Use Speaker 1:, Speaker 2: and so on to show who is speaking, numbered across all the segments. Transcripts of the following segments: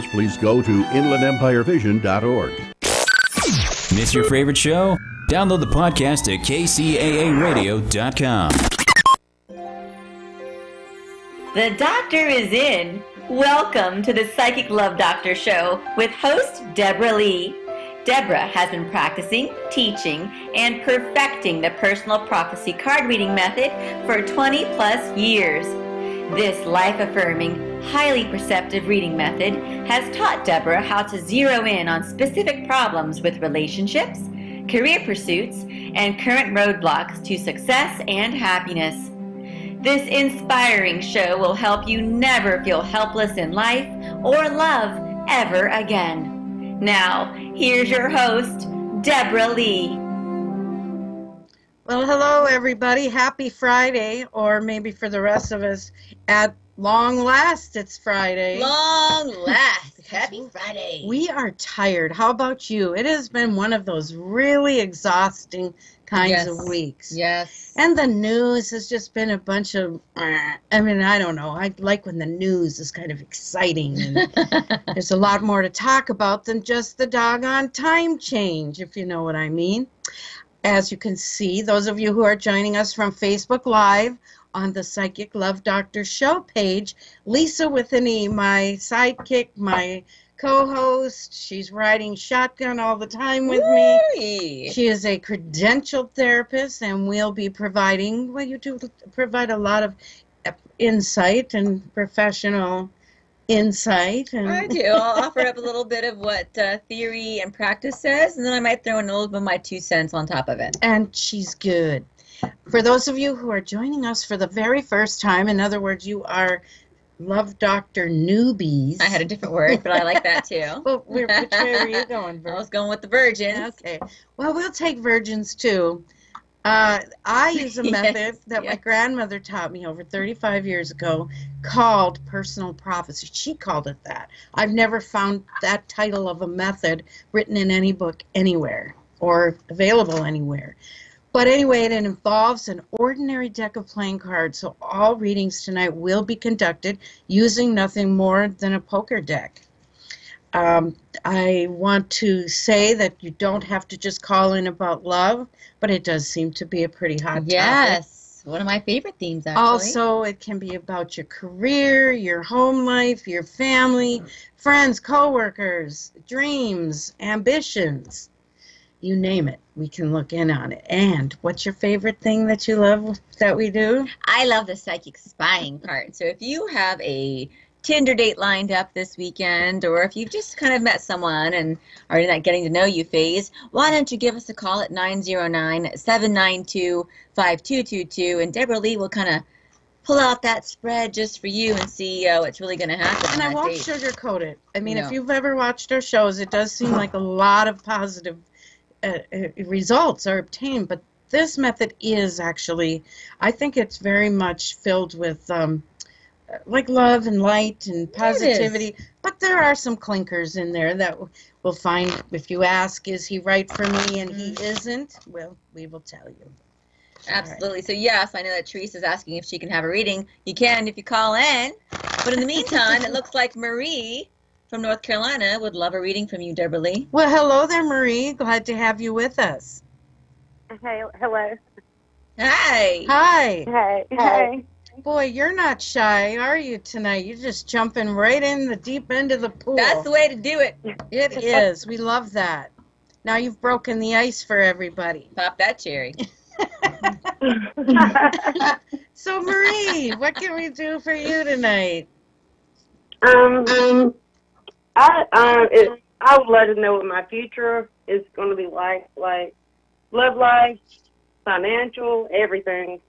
Speaker 1: reference, please go to inlandempirevision.org.
Speaker 2: Miss your favorite show? Download the podcast at kcaaradio.com.
Speaker 3: The doctor is in. Welcome to the Psychic Love Doctor Show with host Deborah Lee. Deborah has been practicing, teaching, and perfecting the personal prophecy card reading method for 20 plus years. This life-affirming, highly perceptive reading method has taught Deborah how to zero in on specific problems with relationships, career pursuits, and current roadblocks to success and happiness. This inspiring show will help you never feel helpless in life or love ever again. Now, here's your host, Deborah Lee.
Speaker 4: Well, hello, everybody. Happy Friday, or maybe for the rest of us, at long last, it's Friday.
Speaker 5: Long last. Happy Friday.
Speaker 4: We are tired. How about you? It has been one of those really exhausting kinds of weeks.
Speaker 5: Yes.
Speaker 4: And the news has just been a bunch of, I don't know. I like when the news is kind of exciting. And there's a lot more to talk about than just the doggone time change, if you know what I mean. As you can see, those of you who are joining us from Facebook Live on the Psychic Love Doctor Show page, Lisa with an E, my sidekick, my co-host, she's riding shotgun all the time with me. She is a credentialed therapist, and we'll be providing, well, you do provide a lot of insight and professional insight. And
Speaker 5: I do. I'll offer up a little bit of what theory and practice says, and then I might throw in a little bit of my 2 cents on top of it.
Speaker 4: And she's good. For those of you who are joining us for the very first time, in other words, you are Love Doctor newbies.
Speaker 5: I had a different word, but I like that too.
Speaker 4: Well, which way were you going, Virg?
Speaker 5: I was going with the virgins.
Speaker 4: Okay. Well, we'll take virgins too. I use a method that my grandmother taught me over 35 years ago called personal prophecy. She called it that. I've never found that title of a method written in any book anywhere or available anywhere. But anyway, it involves an ordinary deck of playing cards, so all readings tonight will be conducted using nothing more than a poker deck. I want to say that you don't have to just call in about love, but it does seem to be a pretty hot topic.
Speaker 5: Yes, one of my favorite themes, actually.
Speaker 4: Also, it can be about your career, your home life, your family, friends, coworkers, dreams, ambitions. You name it, we can look in on it. And what's your favorite thing that you love that we do?
Speaker 5: I love the psychic spying part. So if you have a Tinder date lined up this weekend, or if you've just kind of met someone and are in that getting to know you phase, why don't you give us a call at 909-792-5222, and Deborah Lee will kind of pull out that spread just for you and see what's really going to happen.
Speaker 4: And I won't sugarcoat it. I mean, if you've ever watched our shows, it does seem like a lot of positive results are obtained, but this method is actually, I think it's very much filled with like love and light and positivity, but there are some clinkers in there that we'll find. If you ask, is he right for me, and he isn't, well, we will tell you.
Speaker 5: Absolutely. Right. So yes, I know that Teresa's asking if she can have a reading. You can if you call in, but in the meantime, it looks like Marie from North Carolina would love a reading from you, Deborah Lee.
Speaker 4: Well, hello there, Marie. Glad to have you with us.
Speaker 6: Hey, hello.
Speaker 5: Hi.
Speaker 4: Hi.
Speaker 6: Hey, hey.
Speaker 4: Boy, you're not shy, are you, tonight? You're just jumping right in the deep end of the pool.
Speaker 5: That's the way to do it.
Speaker 4: It is. We love that. Now you've broken the ice for everybody.
Speaker 5: Pop that cherry.
Speaker 4: So, Marie, what can we do for you tonight?
Speaker 6: I would like to know what my future is going to be like love life, financial, everything.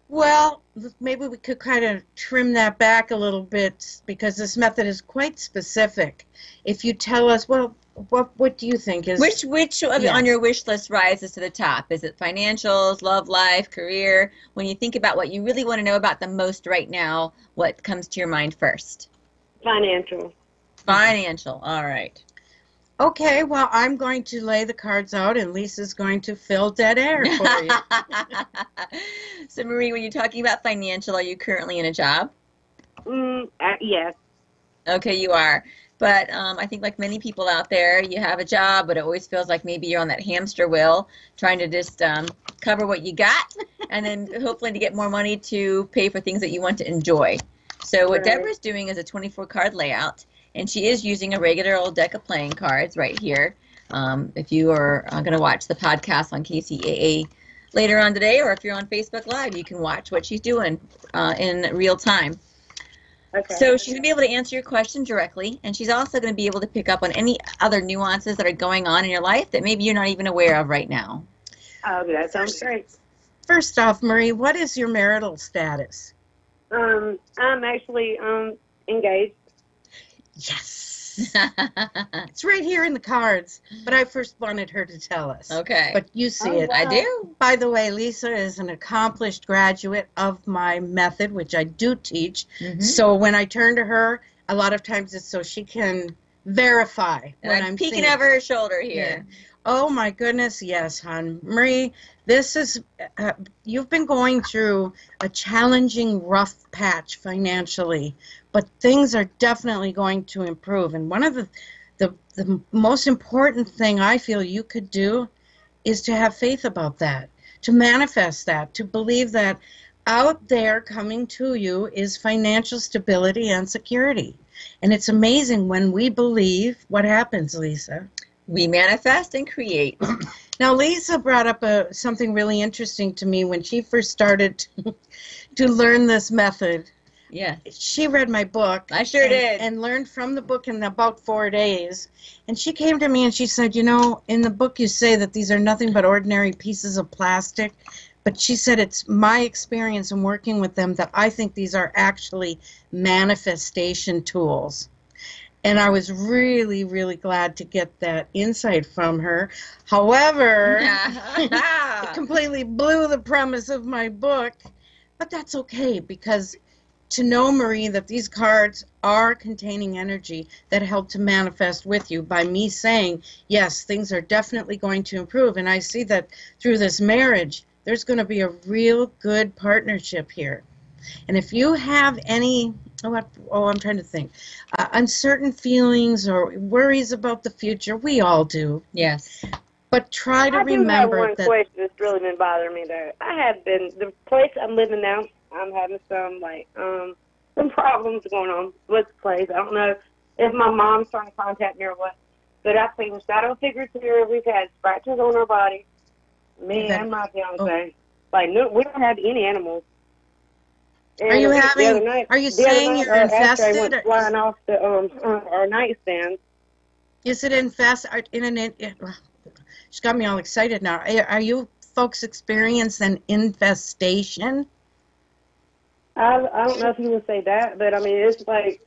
Speaker 4: Well, maybe we could kind of trim that back a little bit, because this method is quite specific. If you tell us, well, what do you think is...
Speaker 5: Which on your wish list rises to the top? Is it financials, love life, career? When you think about what you really want to know about the most right now, what comes to your mind first?
Speaker 6: Financial.
Speaker 5: Financial, all right.
Speaker 4: Okay, well, I'm going to lay the cards out, and Lisa's going to fill dead air for you.
Speaker 5: So, Marie, when you're talking about financial, are you currently in a job?
Speaker 6: Yes.
Speaker 5: Okay, you are. But I think like many people out there, you have a job, but it always feels like maybe you're on that hamster wheel trying to just cover what you got and then hopefully to get more money to pay for things that you want to enjoy. So what Deborah's doing is a 24 card layout, and she is using a regular old deck of playing cards right here. If you are going to watch the podcast on KCAA later on today, or if you're on Facebook Live, you can watch what she's doing in real time.
Speaker 6: Okay.
Speaker 5: So she's going to be able to answer your question directly, and she's also going to be able to pick up on any other nuances that are going on in your life that maybe you're not even aware of right now.
Speaker 6: Oh, that sounds great.
Speaker 4: First off, Marie, what is your marital status?
Speaker 6: I'm actually engaged.
Speaker 4: Yes. It's right here in the cards, but I first wanted her to tell us.
Speaker 5: Okay.
Speaker 4: But you see it.
Speaker 5: I do.
Speaker 4: By the way, Lisa is an accomplished graduate of my method, which I do teach.
Speaker 5: Mm-hmm.
Speaker 4: So when I turn to her, a lot of times it's so she can verify
Speaker 5: And
Speaker 4: what
Speaker 5: I'm
Speaker 4: I'm
Speaker 5: peeking
Speaker 4: seeing.
Speaker 5: over her shoulder here.
Speaker 4: Yeah. Oh my goodness, yes, hon. Marie, this is, you've been going through a challenging, rough patch financially, but things are definitely going to improve. And one of the most important thing I feel you could do is to have faith about that, to manifest that, to believe that out there coming to you is financial stability and security. And it's amazing when we believe, what happens, Lisa?
Speaker 5: We manifest and create.
Speaker 4: Now, Lisa brought up something really interesting to me when she first started to learn this method.
Speaker 5: Yeah.
Speaker 4: She read my book.
Speaker 5: I sure did.
Speaker 4: And learned from the book in about 4 days. And she came to me and she said, you know, in the book you say that these are nothing but ordinary pieces of plastic. But she said it's my experience in working with them that I think these are actually manifestation tools. And I was really, really glad to get that insight from her. However, it completely blew the premise of my book. But that's okay, because to know, Marie, that these cards are containing energy that help to manifest with you by me saying, yes, things are definitely going to improve. And I see that through this marriage, there's going to be a real good partnership here. And if you have any, I'm trying to think, uncertain feelings or worries about the future, we all do.
Speaker 5: Yes.
Speaker 4: But try to remember
Speaker 6: I do have one question that's really been bothering me, though. The place I'm living now, I'm having some problems going on with the place. I don't know if my mom's trying to contact me or what, but I've seen shadow figures here. We've had scratches on our body, me and my fiance. No, we don't have any animals. And
Speaker 4: are you saying you're infested?
Speaker 6: Went flying off our nightstand.
Speaker 4: Is it infested? She's got me all excited now. Are you folks experiencing infestation?
Speaker 6: I don't know if you would say that, but I mean, it's like,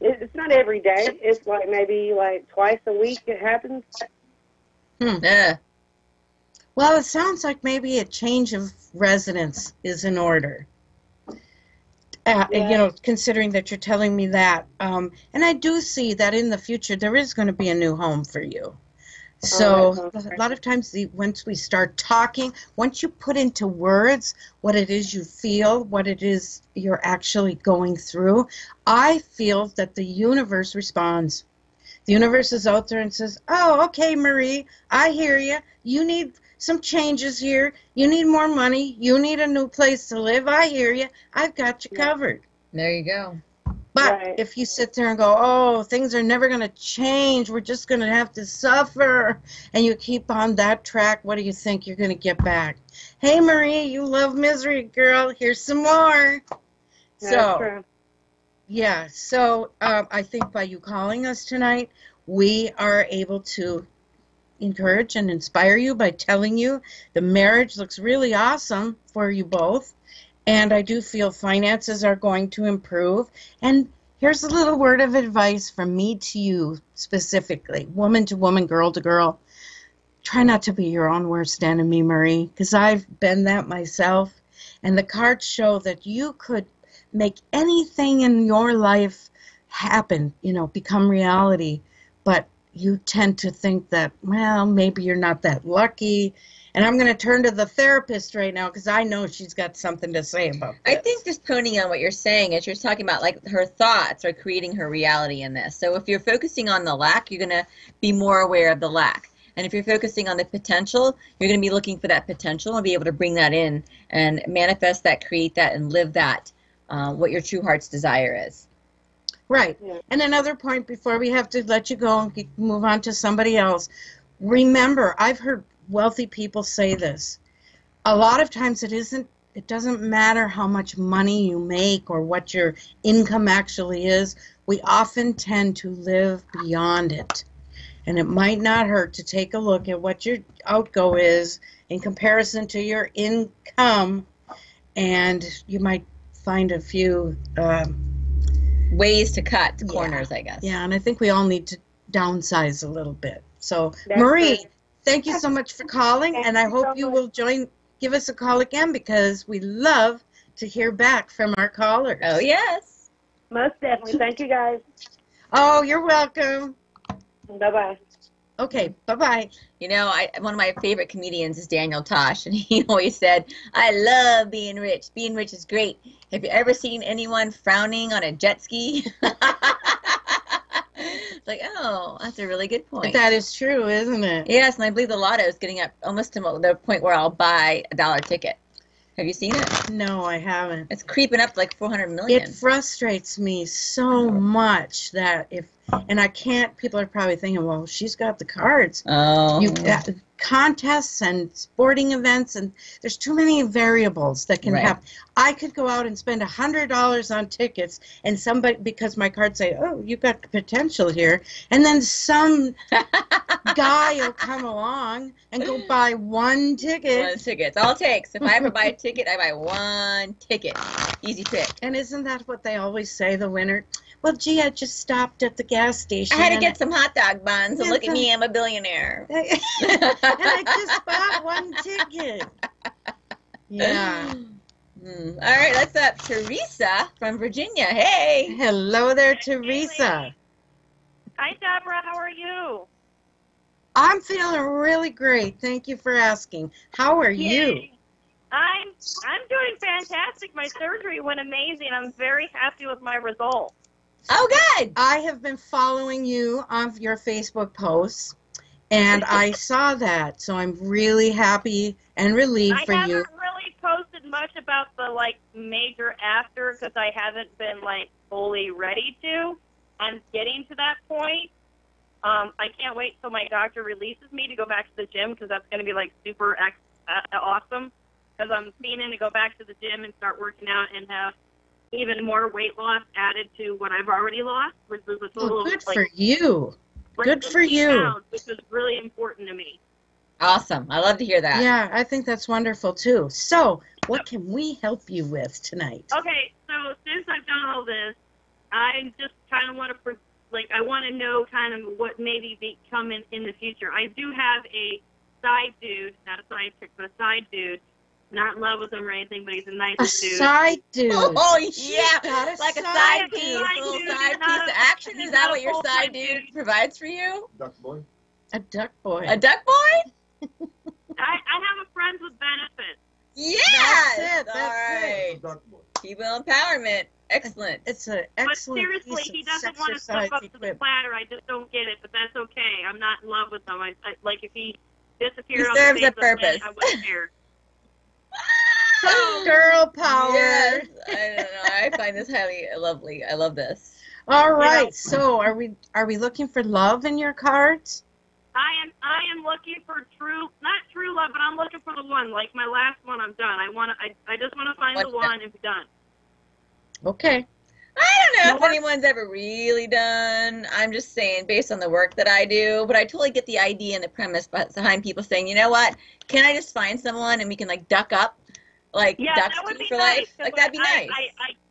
Speaker 6: it's not every day. It's like maybe like twice a week it happens.
Speaker 5: Yeah.
Speaker 4: Well, it sounds like maybe a change of residence is in order. You know, considering that you're telling me that. And I do see that in the future there is going to be a new home for you. So a lot of times once we start talking, once you put into words what it is you feel, what it is you're actually going through, I feel that the universe responds. The universe is out there and says, oh, okay, Marie, I hear you. You need some changes here. You need more money. You need a new place to live. I hear you. I've got you covered.
Speaker 5: There you go.
Speaker 4: But if you sit there and go, oh, things are never going to change, we're just going to have to suffer, and you keep on that track, what do you think you're going to get back? Hey, Marie, you love misery, girl. Here's some more.
Speaker 6: That's true.
Speaker 4: Yeah, so I think by you calling us tonight, we are able to encourage and inspire you by telling you the marriage looks really awesome for you both. And I do feel finances are going to improve. And here's a little word of advice from me to you specifically, woman to woman, girl to girl. Try not to be your own worst enemy, Marie, because I've been that myself. And the cards show that you could make anything in your life happen, you know, become reality. But you tend to think that, well, maybe you're not that lucky. And I'm going to turn to the therapist right now because I know she's got something to say about this.
Speaker 5: I think just poning on what you're saying is you're talking about like her thoughts are creating her reality in this. So if you're focusing on the lack, you're going to be more aware of the lack. And if you're focusing on the potential, you're going to be looking for that potential and be able to bring that in and manifest that, create that, and live that, what your true heart's desire is.
Speaker 4: Right. Yeah. And another point before we have to let you go and move on to somebody else. Remember, I've heard wealthy people say this. A lot of times it doesn't matter how much money you make or what your income actually is. We often tend to live beyond it. And it might not hurt to take a look at what your outgo is in comparison to your income, and you might find a few
Speaker 5: ways to cut corners, I guess.
Speaker 4: Yeah, and I think we all need to downsize a little bit. So, Marie, thank you so much for calling, and I hope you will give us a call again because we love to hear back from our callers.
Speaker 5: Oh, yes.
Speaker 6: Most definitely. Thank you, guys.
Speaker 4: Oh, you're welcome.
Speaker 6: Bye-bye.
Speaker 4: Okay, bye-bye.
Speaker 5: You know, one of my favorite comedians is Daniel Tosh, and he always said, I love being rich. Being rich is great. Have you ever seen anyone frowning on a jet ski? It's like, oh, that's a really good point.
Speaker 4: That is true, isn't it?
Speaker 5: Yes, and I believe the lotto is getting up almost to the point where I'll buy a $1 ticket. Have you seen it?
Speaker 4: No, I haven't.
Speaker 5: It's creeping up to like 400 million.
Speaker 4: It frustrates me so much that and I can't, people are probably thinking, well, she's got the cards.
Speaker 5: Oh.
Speaker 4: Contests and sporting events, and there's too many variables that can happen. I could go out and spend $100 on tickets, and somebody, because my cards say, oh, you've got potential here, and then some guy will come along and go buy one ticket.
Speaker 5: One ticket. It's all it takes. If I ever buy a ticket, I buy one ticket. Easy pick.
Speaker 4: And isn't that what they always say, the winner? Well, gee, I just stopped at the gas station.
Speaker 5: I had to get some hot dog buns, and look at me, I'm a billionaire.
Speaker 4: And I just bought one ticket. Yeah.
Speaker 5: All right, let's up Teresa from Virginia. Hey.
Speaker 4: Hello there, Teresa.
Speaker 7: Hi, Deborah. How are you?
Speaker 4: I'm feeling really great. Thank you for asking. How are you?
Speaker 7: I'm doing fantastic. My surgery went amazing. I'm very happy with my results.
Speaker 5: Oh, good.
Speaker 4: I have been following you on your Facebook posts, and I saw that, so I'm really happy and relieved for you.
Speaker 7: I haven't really posted much about the, major after because I haven't been, fully ready to. I'm getting to that point. I can't wait till my doctor releases me to go back to the gym because that's going to be, super awesome because I'm meaning to go back to the gym and start working out and have even more weight loss added to what I've already lost, which is a total
Speaker 4: good for you. Good for you.
Speaker 7: Pounds, which is really important to me.
Speaker 5: Awesome. I love to hear that.
Speaker 4: Yeah, I think that's wonderful, too. So, what can we help you with tonight?
Speaker 7: Okay, so since I've done all this, I just kind of want to, I want to know kind of what maybe be coming in the future. I do have a side dude, not a side chick, but a side dude. Not in love with him or anything, but he's a nice dude.
Speaker 4: A side dude.
Speaker 5: Oh, yeah.
Speaker 4: Like
Speaker 5: a side piece, a little side piece of action. Is that what your side dude provides for you?
Speaker 8: Duck boy.
Speaker 4: A duck boy.
Speaker 5: A duck boy?
Speaker 7: I have a friend with benefits.
Speaker 5: Yes.
Speaker 4: That's it.
Speaker 5: All right.
Speaker 8: Duck boy.
Speaker 5: Female empowerment. Excellent.
Speaker 4: It's an
Speaker 7: But
Speaker 4: excellent
Speaker 7: seriously, he doesn't want to step up to the platter. I just don't get it, but that's okay. I'm not in love with him. If he disappeared on the
Speaker 5: serves
Speaker 7: face
Speaker 5: a purpose.
Speaker 7: of the planet, I wouldn't care.
Speaker 4: Girl power.
Speaker 5: Yes. I don't know. I find this highly lovely. I love this.
Speaker 4: All right. So, are we looking for love in your cards?
Speaker 7: I am looking for not true love, but I'm looking for the one. Like my last one, I'm done. I just want to find the one and be done.
Speaker 4: Okay.
Speaker 5: I don't know if anyone's ever really done. I'm just saying based on the work that I do, but I totally get the idea and the premise behind people saying, you know what, can I just find someone and we can duck up, duck
Speaker 7: that would be
Speaker 5: for
Speaker 7: nice,
Speaker 5: life? That'd be nice.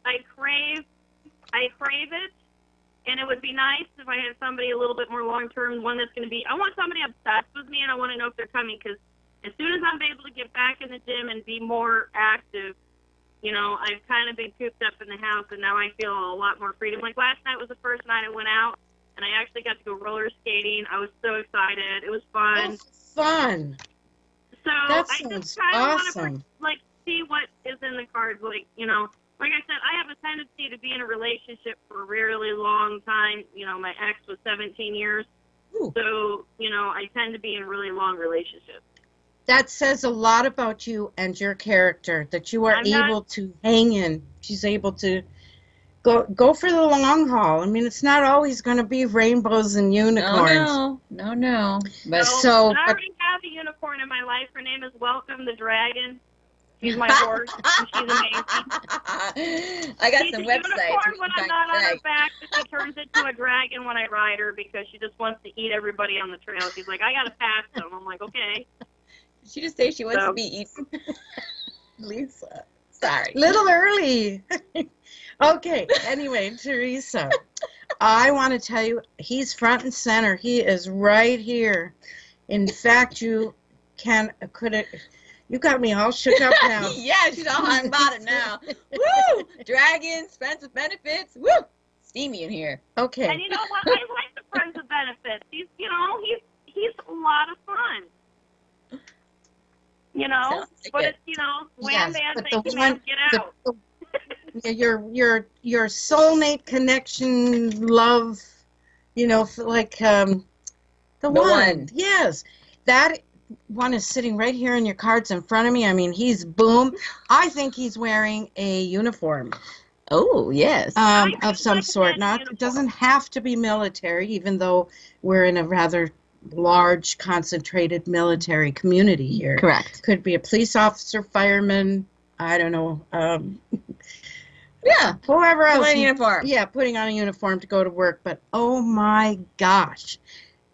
Speaker 7: I crave it, and it would be nice if I had somebody a little bit more long-term, one that's going to be, I want somebody obsessed with me, and I want to know if they're coming, because as soon as I'm able to get back in the gym and be more active, I've kind of been cooped up in the house, and now I feel a lot more freedom. Like last night was the first night I went out, and I actually got to go roller skating. I was so excited. It was fun.
Speaker 4: Oh, fun.
Speaker 7: So
Speaker 4: That
Speaker 7: I
Speaker 4: sounds
Speaker 7: just kind of
Speaker 4: awesome.
Speaker 7: want to like see what is in the cards. Like, you know, like I said, I have a tendency to be in a relationship for a really long time. You know, my ex was 17 years.
Speaker 4: Ooh.
Speaker 7: So, you know, I tend to be in really long relationships.
Speaker 4: That says a lot about you and your character, that you are
Speaker 7: I'm not-
Speaker 4: able to hang in. She's able to go for the long haul. I mean, it's not always going to be rainbows and unicorns.
Speaker 5: No. But
Speaker 4: So,
Speaker 7: I
Speaker 4: but-
Speaker 7: already have a unicorn in my life. Her name is Welcome the Dragon. She's my horse, and she's amazing.
Speaker 5: I got
Speaker 7: She's
Speaker 5: some
Speaker 7: a
Speaker 5: websites
Speaker 7: unicorn
Speaker 5: where you
Speaker 7: when
Speaker 5: can
Speaker 7: I'm
Speaker 5: find
Speaker 7: not on her
Speaker 5: drag.
Speaker 7: back, but she turns into a dragon when I ride her because she just wants to eat everybody on the trail. She's like, I gotta pass them. I'm like, okay.
Speaker 5: Did she just say she wants
Speaker 7: So-
Speaker 5: to be eaten? Lisa. Sorry.
Speaker 4: little early. Okay, anyway, Teresa, I want to tell you, he's front and center. He is right here. In fact, you got me all shook up now.
Speaker 5: Yeah, she's all hot and bothered now. Woo! Dragons, friends with benefits. Woo! Steamy in here.
Speaker 4: Okay.
Speaker 7: And you know what? I like the friends with benefits. He's a lot of fun. You know,
Speaker 5: Sounds like
Speaker 7: but
Speaker 5: it.
Speaker 7: it's, you know, wham
Speaker 4: Yes,
Speaker 7: bam,
Speaker 4: but
Speaker 7: thank
Speaker 4: the
Speaker 7: you,
Speaker 4: one-
Speaker 7: ma'am, get out.
Speaker 4: your soulmate love, you know, like the one. Yes, that one is sitting right here in your cards in front of me. I mean, he's boom. I think he's wearing a uniform
Speaker 5: Oh, yes.
Speaker 4: of some
Speaker 7: like
Speaker 4: sort.
Speaker 7: that
Speaker 4: Not,
Speaker 7: uniform.
Speaker 4: it doesn't have to be military, even though we're in a rather large, concentrated military community here.
Speaker 5: Correct.
Speaker 4: Could be a police officer, fireman. I don't know.
Speaker 5: Yeah.
Speaker 4: Whoever else.
Speaker 5: Wearing a uniform.
Speaker 4: Yeah, putting on a uniform to go to work. But oh my gosh,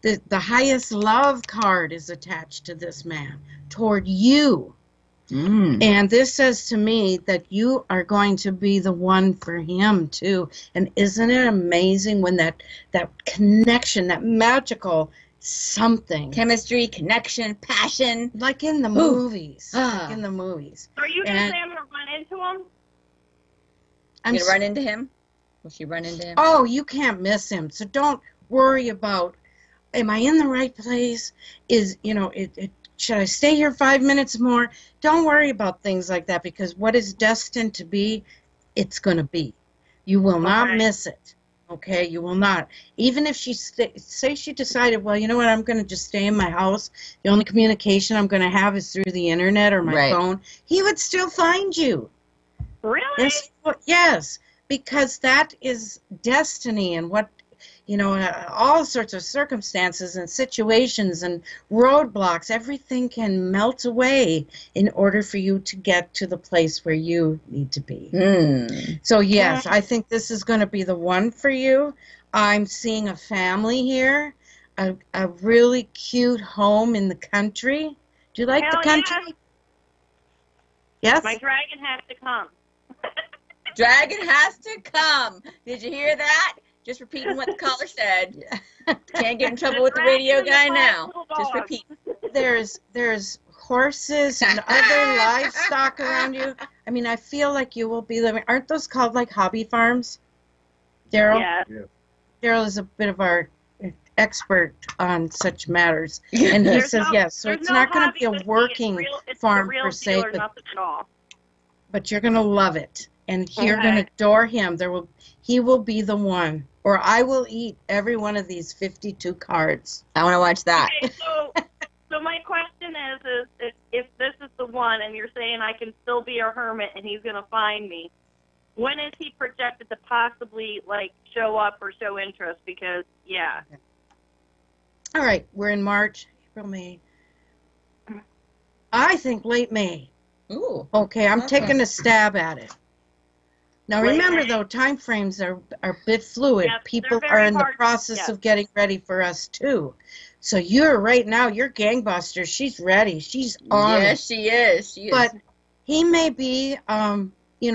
Speaker 4: the highest love card is attached to this man toward you.
Speaker 5: Mm.
Speaker 4: And this says to me that you are going to be the one for him too. And isn't it amazing when that connection, that magical something,
Speaker 5: Chemistry, connection, passion.
Speaker 4: like in the
Speaker 5: Ooh.
Speaker 4: movies,
Speaker 5: Ah.
Speaker 4: like in the movies.
Speaker 7: Are you going to
Speaker 4: And-
Speaker 7: say I'm going to run into him?
Speaker 4: I'm
Speaker 5: You gonna run into him? Will she run into him?
Speaker 4: Oh, you can't miss him. So don't worry about, am I in the right place? Should I stay here 5 minutes more? Don't worry about things like that, because what is destined to be, it's going to be. You will not
Speaker 7: Okay.
Speaker 4: miss it. Okay, you will not. Even if say she decided, well, you know what, I'm going to just stay in my house. The only communication I'm going to have is through the internet or my
Speaker 5: Right.
Speaker 4: phone. He would still find you.
Speaker 7: Really?
Speaker 4: Yes, because that is destiny, and what, all sorts of circumstances and situations and roadblocks, everything can melt away in order for you to get to the place where you need to be. So yes, I think this is going to be the one for you. I'm seeing a family here, a really cute home in the country. Do you like
Speaker 7: Hell
Speaker 4: the country?
Speaker 7: yeah.
Speaker 4: Yes?
Speaker 7: My dragon has to come.
Speaker 5: Dragon has to come. Did you hear that? Just repeating what the caller said. Can't get in trouble with the radio guy now. Just repeat.
Speaker 4: There's horses and other livestock around you. I mean, I feel like you will be living. Aren't those called like hobby farms? Daryl?
Speaker 7: Yeah.
Speaker 4: Daryl is a bit of our expert on such matters. And he
Speaker 7: There's
Speaker 4: says
Speaker 7: no-
Speaker 4: yes. So
Speaker 7: there's
Speaker 4: it's
Speaker 7: no
Speaker 4: not going to
Speaker 7: hobby
Speaker 4: be a
Speaker 7: with me.
Speaker 4: working
Speaker 7: It's
Speaker 4: farm
Speaker 7: the real
Speaker 4: per se,
Speaker 7: deal or
Speaker 4: but
Speaker 7: nothing at all.
Speaker 4: you're going to love it. And you're
Speaker 7: Okay.
Speaker 4: going to adore him. He will be the one. Or I will eat every one of these 52 cards.
Speaker 5: I want to watch that.
Speaker 7: Okay, so my question is if this is the one and you're saying I can still be a hermit and he's going to find me, when is he projected to possibly, like, show up or show interest? Because, yeah.
Speaker 4: All right, we're in March, April, May. I think late May.
Speaker 5: Ooh.
Speaker 4: Okay, I'm
Speaker 5: Okay.
Speaker 4: taking a stab at it. Now
Speaker 7: Late
Speaker 4: remember,
Speaker 7: May.
Speaker 4: though, time frames are a bit fluid.
Speaker 7: Yes,
Speaker 4: People
Speaker 7: they're
Speaker 4: are
Speaker 7: very
Speaker 4: in the
Speaker 7: hard-
Speaker 4: process
Speaker 7: yes.
Speaker 4: of getting ready for us, too. So you're gangbusters. She's ready. She's on it.
Speaker 5: Yes, she is. She is.
Speaker 4: But he may be,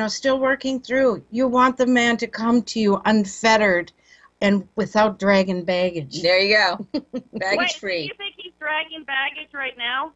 Speaker 4: still working through. You want the man to come to you unfettered and without dragging baggage.
Speaker 5: There you go. Baggage
Speaker 7: Wait, do
Speaker 5: free.
Speaker 7: you think he's dragging baggage right now?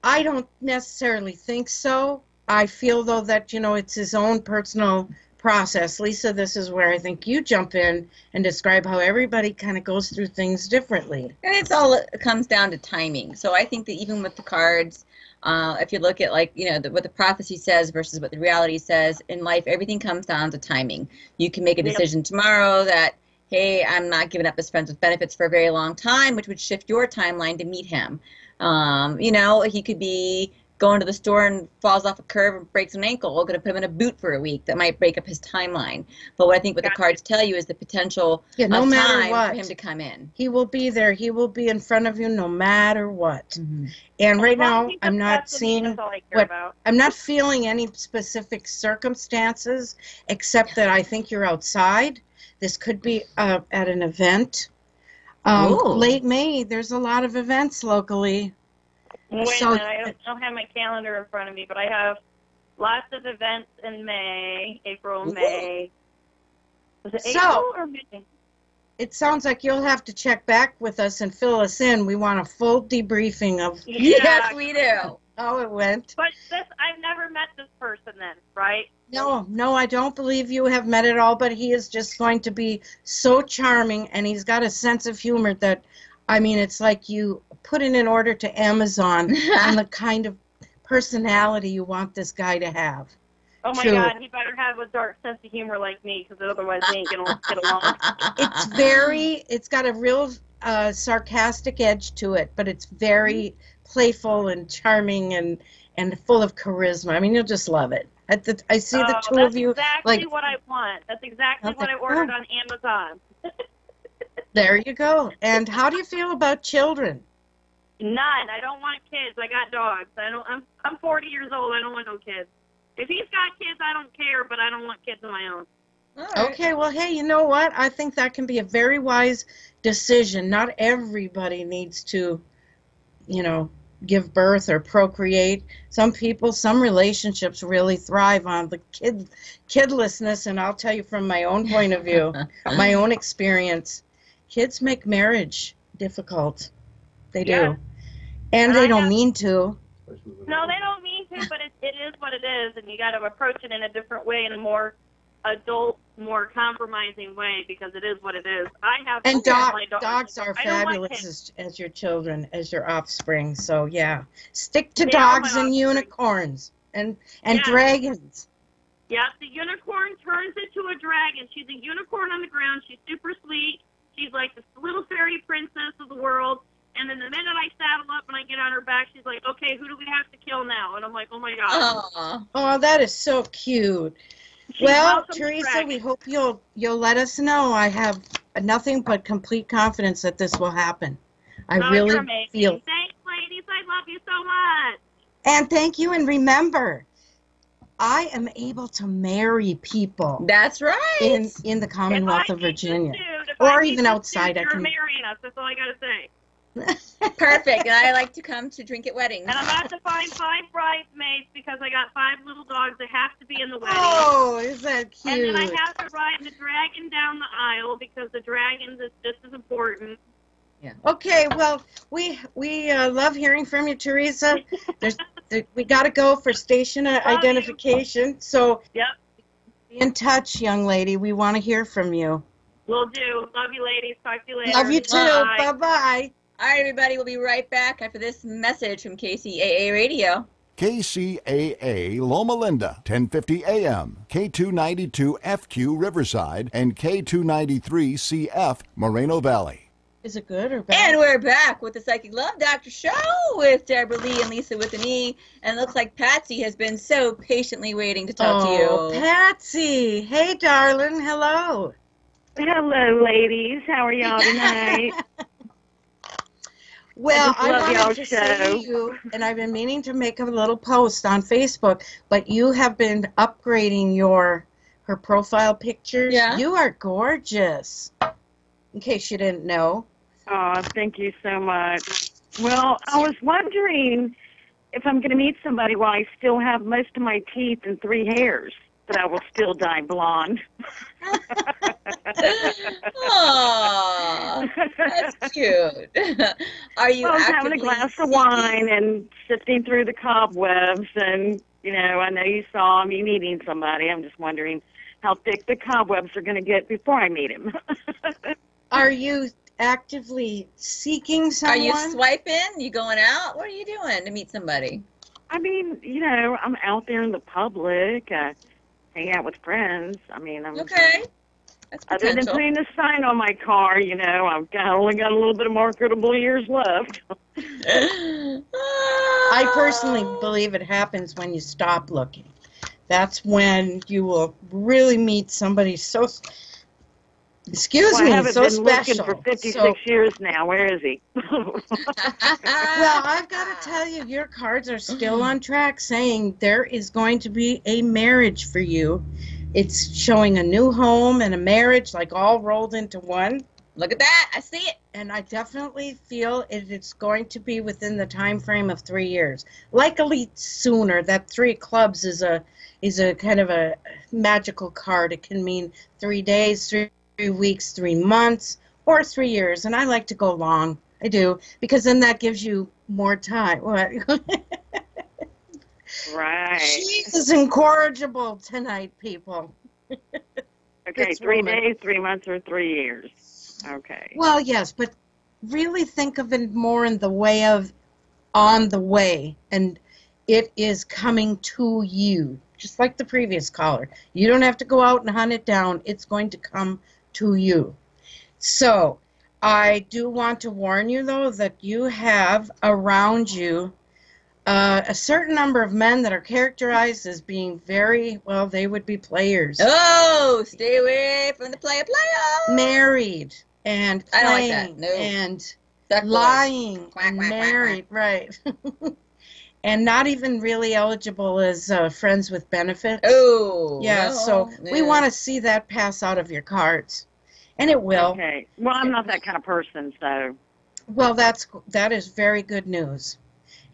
Speaker 4: I don't necessarily think so. I feel, though, that, it's his own personal process. Lisa, this is where I think you jump in and describe how everybody kind of goes through things differently.
Speaker 5: And it comes down to timing. So I think that even with the cards, if you look at like, what the prophecy says versus what the reality says in life, everything comes down to timing. You can make a decision tomorrow that, hey, I'm not giving up his friends with benefits for a very long time, which would shift your timeline to meet him. He could be going to the store and falls off a curb and breaks an ankle. We're going to put him in a boot for a week. That might break up his timeline. But what I think what the cards tell you is the potential of time for him to come in.
Speaker 4: He will be there. He will be in front of you no matter what. Mm-hmm. And right now, I'm not seeing I'm not feeling any specific circumstances, except that I think you're outside. This could be at an event. Late May, there's a lot of events locally.
Speaker 7: Wait a minute, I don't have my calendar in front of me, but I have lots of events in May, April, May. Was it April or May?
Speaker 4: It sounds like you'll have to check back with us and fill us in. We want a full debriefing of
Speaker 5: Yes, we do.
Speaker 4: How it went.
Speaker 7: But I've never met this person then, right?
Speaker 4: No, I don't believe you have met at all, but he is just going to be so charming, and he's got a sense of humor that, I mean, it's like you put in an order to Amazon on the kind of personality you want this guy to have.
Speaker 7: Oh my God, he better have a dark sense of humor like me, because otherwise they ain't gonna get along.
Speaker 4: It's got a real sarcastic edge to it, but it's very playful and charming and full of charisma. I mean, you'll just love it. I see the two of you.
Speaker 7: That's exactly what I want. That's exactly what I ordered on Amazon.
Speaker 4: There you go. And how do you feel about children?
Speaker 7: None. I don't want kids. I got dogs. I'm 40 years old. I don't want no kids. If he's got kids, I don't care, but I don't want kids of my own.
Speaker 4: Right. Okay, well, hey, you know what? I think that can be a very wise decision. Not everybody needs to, give birth or procreate. Some relationships really thrive on the kidlessness, and I'll tell you from my own point of view, my own experience, kids make marriage difficult. They do. And they don't mean to.
Speaker 7: No, they don't mean to, but it is what it is, and you got to approach it in a different way, in a more adult, more compromising way, because it is what it is.
Speaker 4: Dogs are fabulous as your children, as your offspring. So yeah, stick to dogs and unicorns and dragons.
Speaker 7: Yeah, the unicorn turns into a dragon. She's a unicorn on the ground. She's super sweet. She's like this little fairy princess of the world. And then the minute I saddle up and I get on her back, she's like, okay, who do we have to kill now? And I'm like, oh, my God.
Speaker 4: Oh, that is so cute. Well, Teresa, we hope you'll let us know. I have nothing but complete confidence that this will happen. I really feel.
Speaker 7: Thanks, ladies. I love you so much.
Speaker 4: And thank you. And remember, I am able to marry people.
Speaker 5: That's right.
Speaker 4: In the Commonwealth of Virginia. Or even outside.
Speaker 7: You're marrying us. That's all I got to say.
Speaker 5: Perfect. And I like to come to drink at weddings.
Speaker 7: And I'm about to find 5 bridesmaids because I got 5 little dogs that have to be in the wedding.
Speaker 4: Oh, is that cute?
Speaker 7: And then I have to ride the dragon down the aisle because the dragon is just as important.
Speaker 4: Yeah. Okay. Well, we love hearing from you, Teresa. We got to go for station identification. So
Speaker 7: yep.
Speaker 4: Be in touch, young lady. We want to hear from you.
Speaker 7: Will do. Love you, ladies. Talk to you later.
Speaker 4: Love you too. Bye bye.
Speaker 5: All right, everybody, we'll be right back after this message from KCAA Radio.
Speaker 8: KCAA Loma Linda, 1050 AM, K292FQ Riverside, and K293CF Moreno Valley.
Speaker 4: Is it good or bad?
Speaker 5: And we're back with the Psychic Love Doctor Show with Deborah Lee and Lisa with an E. And it looks like Patsy has been so patiently waiting to talk to you.
Speaker 4: Oh, Patsy. Hey, darling. Hello.
Speaker 6: Hello, ladies. How are y'all tonight?
Speaker 4: Well, I wanted to say to you, and I've been meaning to make a little post on Facebook, but you have been upgrading her profile pictures.
Speaker 6: Yeah.
Speaker 4: You are gorgeous, in case you didn't know.
Speaker 6: Oh, thank you so much. Well, I was wondering if I'm going to meet somebody while I still have most of my teeth and 3 hairs, that I will still dye blonde.
Speaker 5: Aww, that's cute. Are you
Speaker 6: I was having a glass of wine and sifting through the cobwebs, and, I know you saw me meeting somebody. I'm just wondering
Speaker 9: how thick the cobwebs are going to get before I meet him.
Speaker 4: Are you actively seeking
Speaker 5: Are
Speaker 4: someone?
Speaker 5: you swiping? You going out? What are you doing to meet somebody?
Speaker 9: I mean, I'm out there in the public, hang out with friends. I mean, I'm
Speaker 5: Okay. That's
Speaker 9: other than
Speaker 5: potential.
Speaker 9: putting a sign on my car, only got a little bit of marketable years left.
Speaker 4: I personally believe it happens when you stop looking. That's when you will really meet somebody so, excuse
Speaker 9: Well, I
Speaker 4: me,
Speaker 9: haven't
Speaker 4: so
Speaker 9: been
Speaker 4: special.
Speaker 9: looking for 56
Speaker 4: So,
Speaker 9: years now. Where is he?
Speaker 4: well, I've got to tell you, your cards are still on track saying there is going to be a marriage for you. It's showing a new home and a marriage, like all rolled into one.
Speaker 5: Look at that. I see it.
Speaker 4: And I definitely feel it's going to be within the time frame of 3 years. Likely sooner. That 3 of clubs is a kind of a magical card. It can mean 3 days, 3 weeks, 3 months, or 3 years. And I like to go long. I do, because then that gives you more time. What?
Speaker 9: Right.
Speaker 4: She is incorrigible tonight, people.
Speaker 9: Okay,
Speaker 4: This
Speaker 9: 3
Speaker 4: woman.
Speaker 9: days, 3 months, or 3 years. Okay.
Speaker 4: Well, yes, but really think of it more in the way of on the way, and it is coming to you, just like the previous caller. You don't have to go out and hunt it down. It's going to come to you. So I do want to warn you, though, that you have around you a certain number of men that are characterized as being very, well, they would be players.
Speaker 5: Oh, stay away from the player.
Speaker 4: Married and
Speaker 5: I don't like
Speaker 4: playing
Speaker 5: that. No.
Speaker 4: and
Speaker 5: That boy.
Speaker 4: lying
Speaker 5: Quack,
Speaker 4: and
Speaker 5: quack, quack,
Speaker 4: married, right. And not even really eligible as friends with benefits.
Speaker 5: Oh.
Speaker 4: Yeah,
Speaker 5: no,
Speaker 4: so we
Speaker 5: no.
Speaker 4: want to see that pass out of your cards. And it will.
Speaker 9: Okay. Well, I'm not that kind of person, so.
Speaker 4: Well, that is very good news.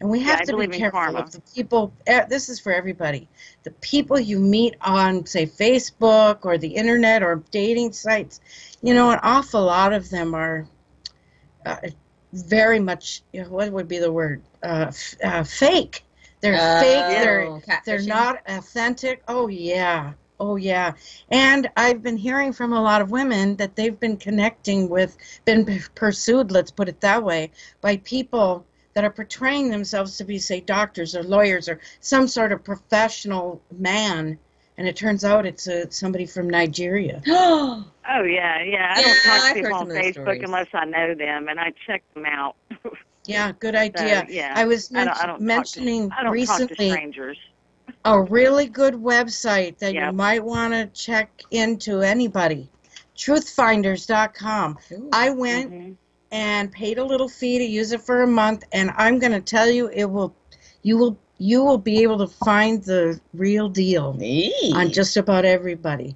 Speaker 4: And we have
Speaker 9: I
Speaker 4: to be
Speaker 9: believe in
Speaker 4: careful
Speaker 9: karma.
Speaker 4: of the people. This is for everybody. The people you meet on, say, Facebook or the internet or dating sites, an awful lot of them are very much, what would be the word? Fake. They're fake. They're
Speaker 5: catfishing.
Speaker 4: not authentic. Oh, yeah. Oh, yeah. And I've been hearing from a lot of women that they've been been pursued, let's put it that way, by people that are portraying themselves to be, say, doctors or lawyers or some sort of professional man, and it turns out it's somebody from Nigeria.
Speaker 9: Oh, yeah. I don't talk
Speaker 5: I've
Speaker 9: to people
Speaker 5: heard
Speaker 9: on
Speaker 5: some of those
Speaker 9: Facebook
Speaker 5: stories.
Speaker 9: unless I know them, and I check them out.
Speaker 4: Yeah, good idea.
Speaker 9: yeah.
Speaker 4: I was
Speaker 9: I don't
Speaker 4: mentioning
Speaker 9: I don't talk to
Speaker 4: recently
Speaker 9: strangers.
Speaker 4: a really good website that you
Speaker 9: Yep.
Speaker 4: might want to check into, anybody. Truthfinders.com.
Speaker 5: Ooh.
Speaker 4: I went and paid a little fee to use it for a month, and I'm going to tell you, you will be able to find the real deal on just about everybody.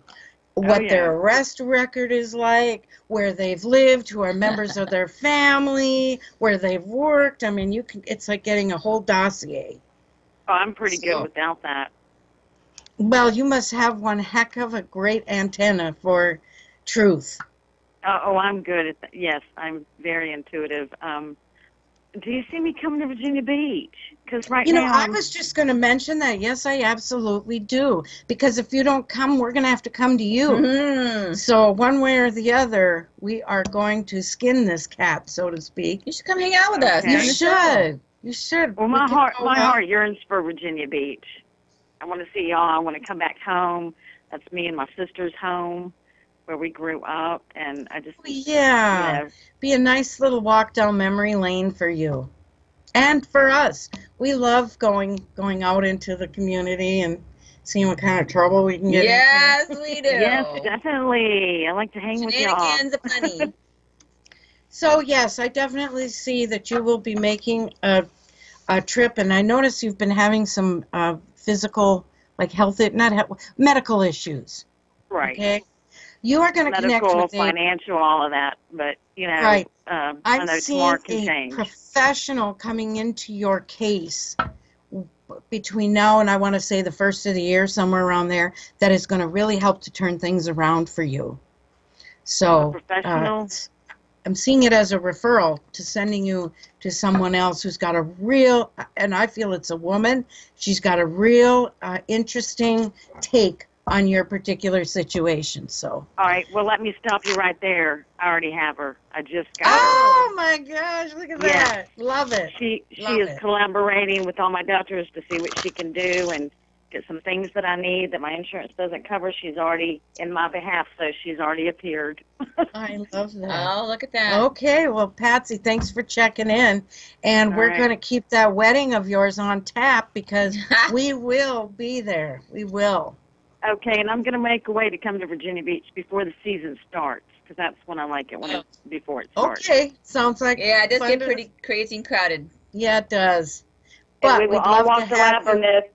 Speaker 4: What their arrest record is like, where they've lived, who are members of their family, where they've worked. I mean, it's like getting a whole dossier.
Speaker 9: Oh, I'm pretty good without that.
Speaker 4: Well, you must have one heck of a great antenna for truth.
Speaker 9: Oh, I'm good at that. Yes, I'm very intuitive. Do you see me coming to Virginia Beach? Because now
Speaker 4: I was just going to mention that. Yes, I absolutely do. Because if you don't come, we're going to have to come to you.
Speaker 5: Mm-hmm.
Speaker 4: So one way or the other, we are going to skin this cat, so to speak.
Speaker 5: You should come hang out with us.
Speaker 9: Okay.
Speaker 4: You
Speaker 5: on the show.
Speaker 4: should. You should.
Speaker 9: Well,
Speaker 4: We
Speaker 9: my
Speaker 4: can
Speaker 9: heart
Speaker 4: go out.
Speaker 9: yearns for Virginia Beach. I want to see y'all. I want to come back home. That's me and my sister's home, where we grew up, and I just
Speaker 4: Yeah. Be a nice little walk down memory lane for you. And for us. We love going out into the community and seeing what kind of trouble we can get
Speaker 5: Yes, we do.
Speaker 9: Yes, definitely. I like to hang with y'all.
Speaker 5: Shenanigans aplenty.
Speaker 4: So, yes, I definitely see that you will be making a trip, and I notice you've been having some physical, like medical issues.
Speaker 9: Right.
Speaker 4: Okay? You are going to connect
Speaker 9: Medical,
Speaker 4: with
Speaker 9: financial, all of that. But,
Speaker 4: Right.
Speaker 9: I
Speaker 4: I'm
Speaker 9: know
Speaker 4: seeing
Speaker 9: tomorrow can
Speaker 4: a
Speaker 9: change.
Speaker 4: professional coming into your case between now and I want to say the first of the year, somewhere around there, that is going to really help to turn things around for you. So,
Speaker 9: Professional?
Speaker 4: I'm seeing it as a referral to sending you to someone else who's got a real, and I feel it's a woman, she's got a real interesting take on your particular situation. So.
Speaker 9: All right. Well, let me stop you right there. I already have her. I just got her.
Speaker 4: Oh my gosh! Look at
Speaker 9: Yeah.
Speaker 4: that. Love it.
Speaker 9: She
Speaker 4: Love
Speaker 9: is
Speaker 4: it.
Speaker 9: collaborating with all my doctors to see what she can do and get some things that I need that my insurance doesn't cover. She's already in my behalf, so she's already appeared.
Speaker 4: I love that.
Speaker 5: Oh, look at that.
Speaker 4: Okay, well, Patsy, thanks for checking in. And
Speaker 9: All
Speaker 4: we're
Speaker 9: right.
Speaker 4: going to keep that wedding of yours on tap because we will be there. We will.
Speaker 9: Okay, and I'm going to make a way to come to Virginia Beach before the season starts, because that's when I like it, before it starts.
Speaker 4: Okay, sounds like
Speaker 5: Yeah, it does
Speaker 4: fun
Speaker 5: get
Speaker 4: to-
Speaker 5: pretty crazy and crowded.
Speaker 4: Yeah, it does.
Speaker 9: And
Speaker 4: But
Speaker 9: we will
Speaker 4: we'd
Speaker 9: all
Speaker 4: love
Speaker 9: walk
Speaker 4: to
Speaker 9: the
Speaker 4: have you.
Speaker 9: labyrinth,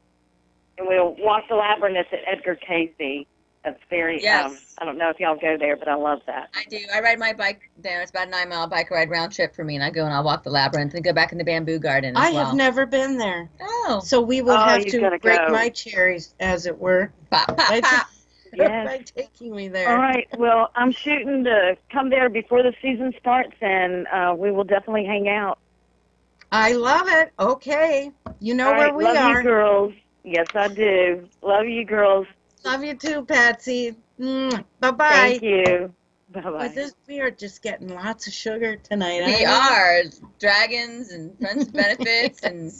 Speaker 9: and we'll walk the labyrinth at Edgar Casey. That's very,
Speaker 5: Yes.
Speaker 9: I don't know if y'all go there, but I love that.
Speaker 5: I do. I ride my bike down. It's about a 9-mile bike ride round trip for me, and I go and I'll walk the labyrinth and go back in the bamboo garden as
Speaker 4: I
Speaker 5: well.
Speaker 4: have never been there.
Speaker 5: Oh.
Speaker 4: So we will
Speaker 9: Oh,
Speaker 4: have
Speaker 9: you
Speaker 4: to
Speaker 9: gotta
Speaker 4: break
Speaker 9: go.
Speaker 4: my cherries, as it were,
Speaker 5: Pop, pop,
Speaker 4: Right.
Speaker 5: pop.
Speaker 9: Yes.
Speaker 4: by taking me there.
Speaker 9: All right. Well, I'm shooting to come there before the season starts, and we will definitely hang out.
Speaker 4: I love it. Okay. You know
Speaker 9: All
Speaker 4: where
Speaker 9: right,
Speaker 4: we
Speaker 9: love
Speaker 4: are.
Speaker 9: you, girls. Yes, I do. Love you, girls.
Speaker 4: Love you too, Patsy. Bye-bye.
Speaker 9: Thank you. Bye-bye.
Speaker 4: We are just getting lots of sugar tonight.
Speaker 5: We are dragons and friends with benefits and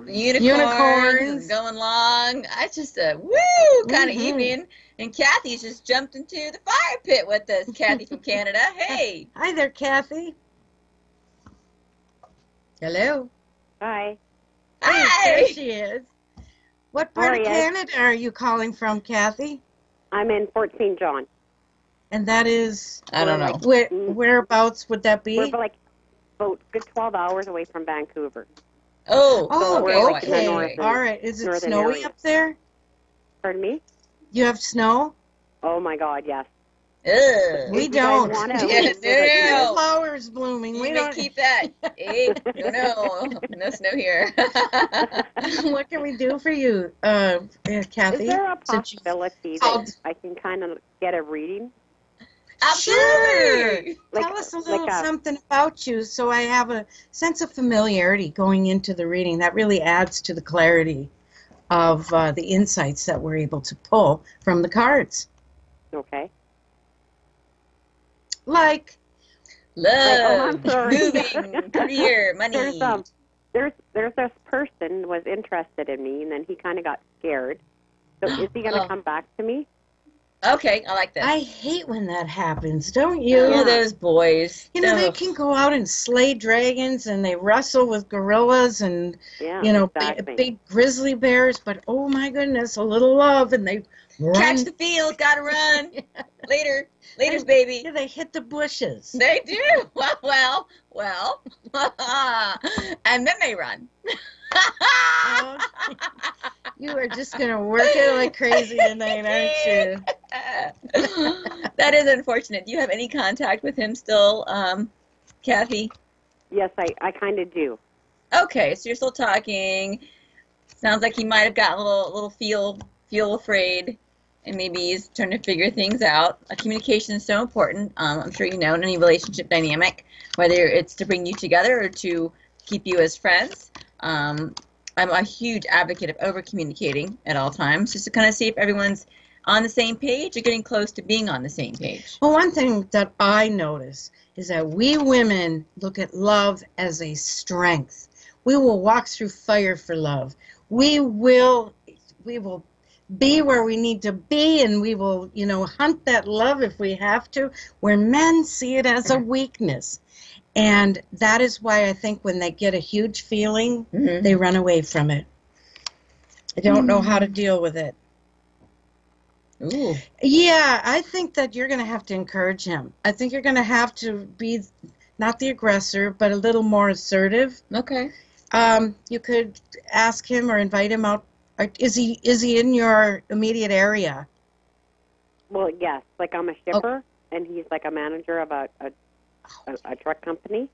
Speaker 5: unicorns and going long. It's just a woo kind of evening. And Kathy's just jumped into the fire pit with us. Kathy from Canada. Hey.
Speaker 4: Hi there, Kathy. Hello.
Speaker 6: Hi.
Speaker 5: Hi.
Speaker 4: There she is. What part
Speaker 6: How
Speaker 4: of
Speaker 6: are ya?
Speaker 4: Canada are you calling from, Kathy?
Speaker 6: I'm in Fort St. John.
Speaker 4: And that is
Speaker 5: I don't know.
Speaker 4: whereabouts would that be?
Speaker 6: We're like about good 12 hours away from Vancouver.
Speaker 5: Oh,
Speaker 4: Oh,
Speaker 6: we're
Speaker 5: okay.
Speaker 6: like in the
Speaker 4: okay.
Speaker 6: north-
Speaker 4: All right. Is it
Speaker 6: northern
Speaker 4: snowy
Speaker 6: area.
Speaker 4: up there?
Speaker 6: Pardon me?
Speaker 4: You have snow?
Speaker 6: Oh my God, yes.
Speaker 5: Ugh.
Speaker 4: We
Speaker 6: If you guys
Speaker 4: don't.
Speaker 6: wanna,
Speaker 5: Yeah,
Speaker 6: we can visit you.
Speaker 5: no.
Speaker 4: Flowers blooming.
Speaker 5: You
Speaker 4: We
Speaker 5: may
Speaker 4: don't.
Speaker 5: keep that. Hey, no snow here.
Speaker 4: What can we do for you, Kathy?
Speaker 6: Is there a
Speaker 4: Since you
Speaker 6: possibility
Speaker 4: called-
Speaker 6: that I can kind of get a reading?
Speaker 5: Absolutely.
Speaker 6: Like-
Speaker 4: Tell us a little
Speaker 6: like a-
Speaker 4: something about you so I have a sense of familiarity going into the reading. That really adds to the clarity of the insights that we're able to pull from the cards.
Speaker 6: Okay.
Speaker 4: Like,
Speaker 5: Love,
Speaker 6: I'm sorry.
Speaker 5: moving, career, money.
Speaker 6: There's this person was interested in me, and then he kind of got scared. So is he going to
Speaker 5: Oh.
Speaker 6: come back to me?
Speaker 5: Okay, I like that.
Speaker 4: I hate when that happens, don't you?
Speaker 5: Oh, those boys.
Speaker 4: You know, they
Speaker 5: Ugh.
Speaker 4: can go out and slay dragons and they wrestle with gorillas and,
Speaker 6: Yeah.
Speaker 4: you know,
Speaker 6: exactly.
Speaker 4: big grizzly bears, but oh my goodness, a little love and they run.
Speaker 5: Catch the field, gotta run. Later's baby.
Speaker 4: Yeah, they hit the bushes.
Speaker 5: They do. Well. And then they run.
Speaker 4: Oh, you are just going to work it like crazy tonight, aren't you?
Speaker 5: That is unfortunate. Do you have any contact with him still, Kathy?
Speaker 6: Yes, I kind of do.
Speaker 5: Okay, so you're still talking. Sounds like he might have gotten a little feel afraid, and maybe he's trying to figure things out. Communication is so important. I'm sure you know in any relationship dynamic, whether it's to bring you together or to keep you as friends. I'm a huge advocate of over communicating at all times, just to kind of see if everyone's on the same page or getting close to being on the same page.
Speaker 4: Well, one thing that I notice is that we women look at love as a strength. We will walk through fire for love. We will be where we need to be, and we will, hunt that love if we have to, where men see it as a weakness. And that is why I think when they get a huge feeling, they run away from it. They don't know how to deal with it.
Speaker 5: Ooh.
Speaker 4: Yeah, I think that you're going to have to encourage him. I think you're going to have to be not the aggressor, but a little more assertive.
Speaker 5: Okay.
Speaker 4: You could ask him or invite him out. Is he in your immediate area?
Speaker 6: Well, yes. Like I'm a shipper, and he's like a manager of a truck company.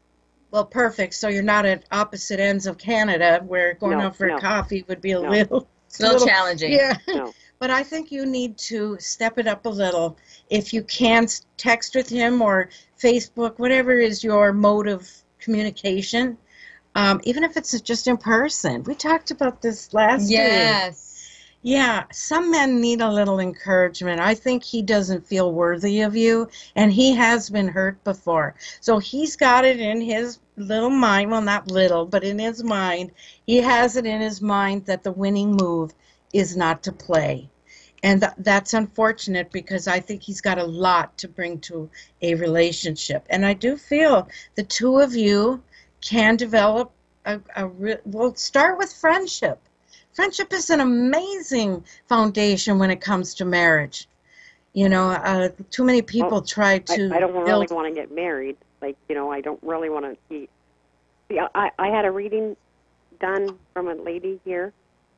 Speaker 4: Well, perfect. So you're not at opposite ends of Canada where going out for a coffee would be a little
Speaker 5: challenging.
Speaker 4: Yeah.
Speaker 6: No.
Speaker 4: But I think you need to step it up a little. If you can text with him or Facebook, whatever is your mode of communication, even if it's just in person. We talked about this last week.
Speaker 5: Yes.
Speaker 4: Yeah, some men need a little encouragement. I think he doesn't feel worthy of you, and he has been hurt before. So he's got it in his little mind, well, not little, but in his mind, he has it in his mind that the winning move is not to play. And that's unfortunate because I think he's got a lot to bring to a relationship. And I do feel the two of you can develop well, start with friendship. Friendship is an amazing foundation when it comes to marriage. You know, too many people try to
Speaker 10: I don't really
Speaker 4: build.
Speaker 10: want to get married. Like, you know, I don't really want to see. I had a reading done from a lady here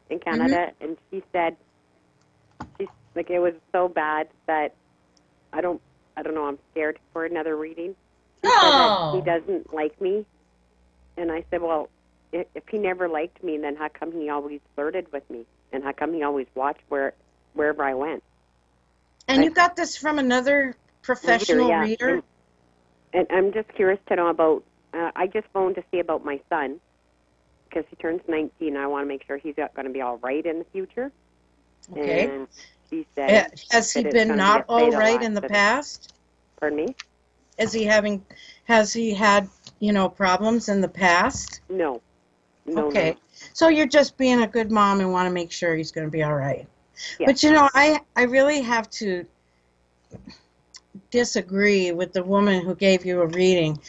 Speaker 10: in Canada, and she said, she's like, it was so bad that I don't know, I'm scared for another reading. She said that he doesn't like me. And I said, well, if he never liked me, then how come he always flirted with me? And how come he always watched wherever I went?
Speaker 4: And you got this from another professional reader?
Speaker 10: And I'm just curious to know about, I just phoned to see about my son, because he turns 19. I want to make sure he's going to be all right in the future.
Speaker 4: Okay.
Speaker 10: And he said,
Speaker 4: has he been not all right in the past?
Speaker 10: Pardon me?
Speaker 4: Has he had, you know, problems in the past?
Speaker 10: No.
Speaker 4: Okay.
Speaker 10: No.
Speaker 4: So you're just being a good mom and want to make sure he's going to be all right.
Speaker 10: Yes.
Speaker 4: But, you know, I really have to disagree with the woman who gave you a reading.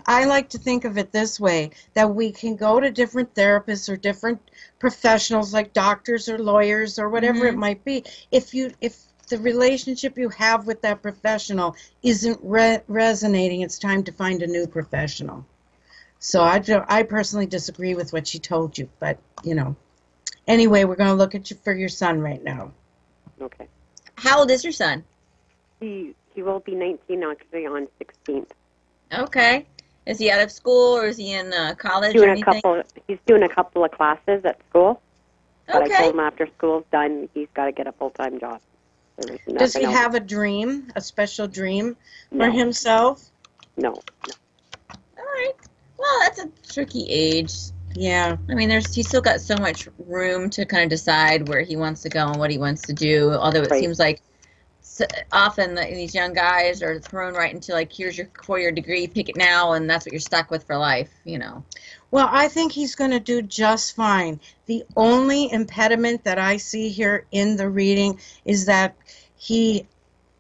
Speaker 4: I like to think of it this way, that we can go to different therapists or different professionals like doctors or lawyers or whatever it might be. If the relationship you have with that professional isn't resonating, it's time to find a new professional. So I personally disagree with what she told you, but, you know. Anyway, we're going to look at you for your son right now.
Speaker 10: Okay.
Speaker 5: How old is your son?
Speaker 10: He will be 19 actually on 16th.
Speaker 5: Okay. Is he out of school or is he in college or anything?
Speaker 10: He's doing a couple of classes at school. But
Speaker 5: Okay.
Speaker 10: I told him after school's done, he's got to get a full-time job.
Speaker 4: Does he have a dream, a special dream for himself?
Speaker 10: No.
Speaker 5: All right. Well, that's a tricky age.
Speaker 4: Yeah.
Speaker 5: I mean, he's still got so much room to kind of decide where he wants to go and what he wants to do. Although it seems like often these young guys are thrown right into, like, here's your 4-year degree, pick it now, and that's what you're stuck with for life, you know.
Speaker 4: Well, I think he's going to do just fine. The only impediment that I see here in the reading is that he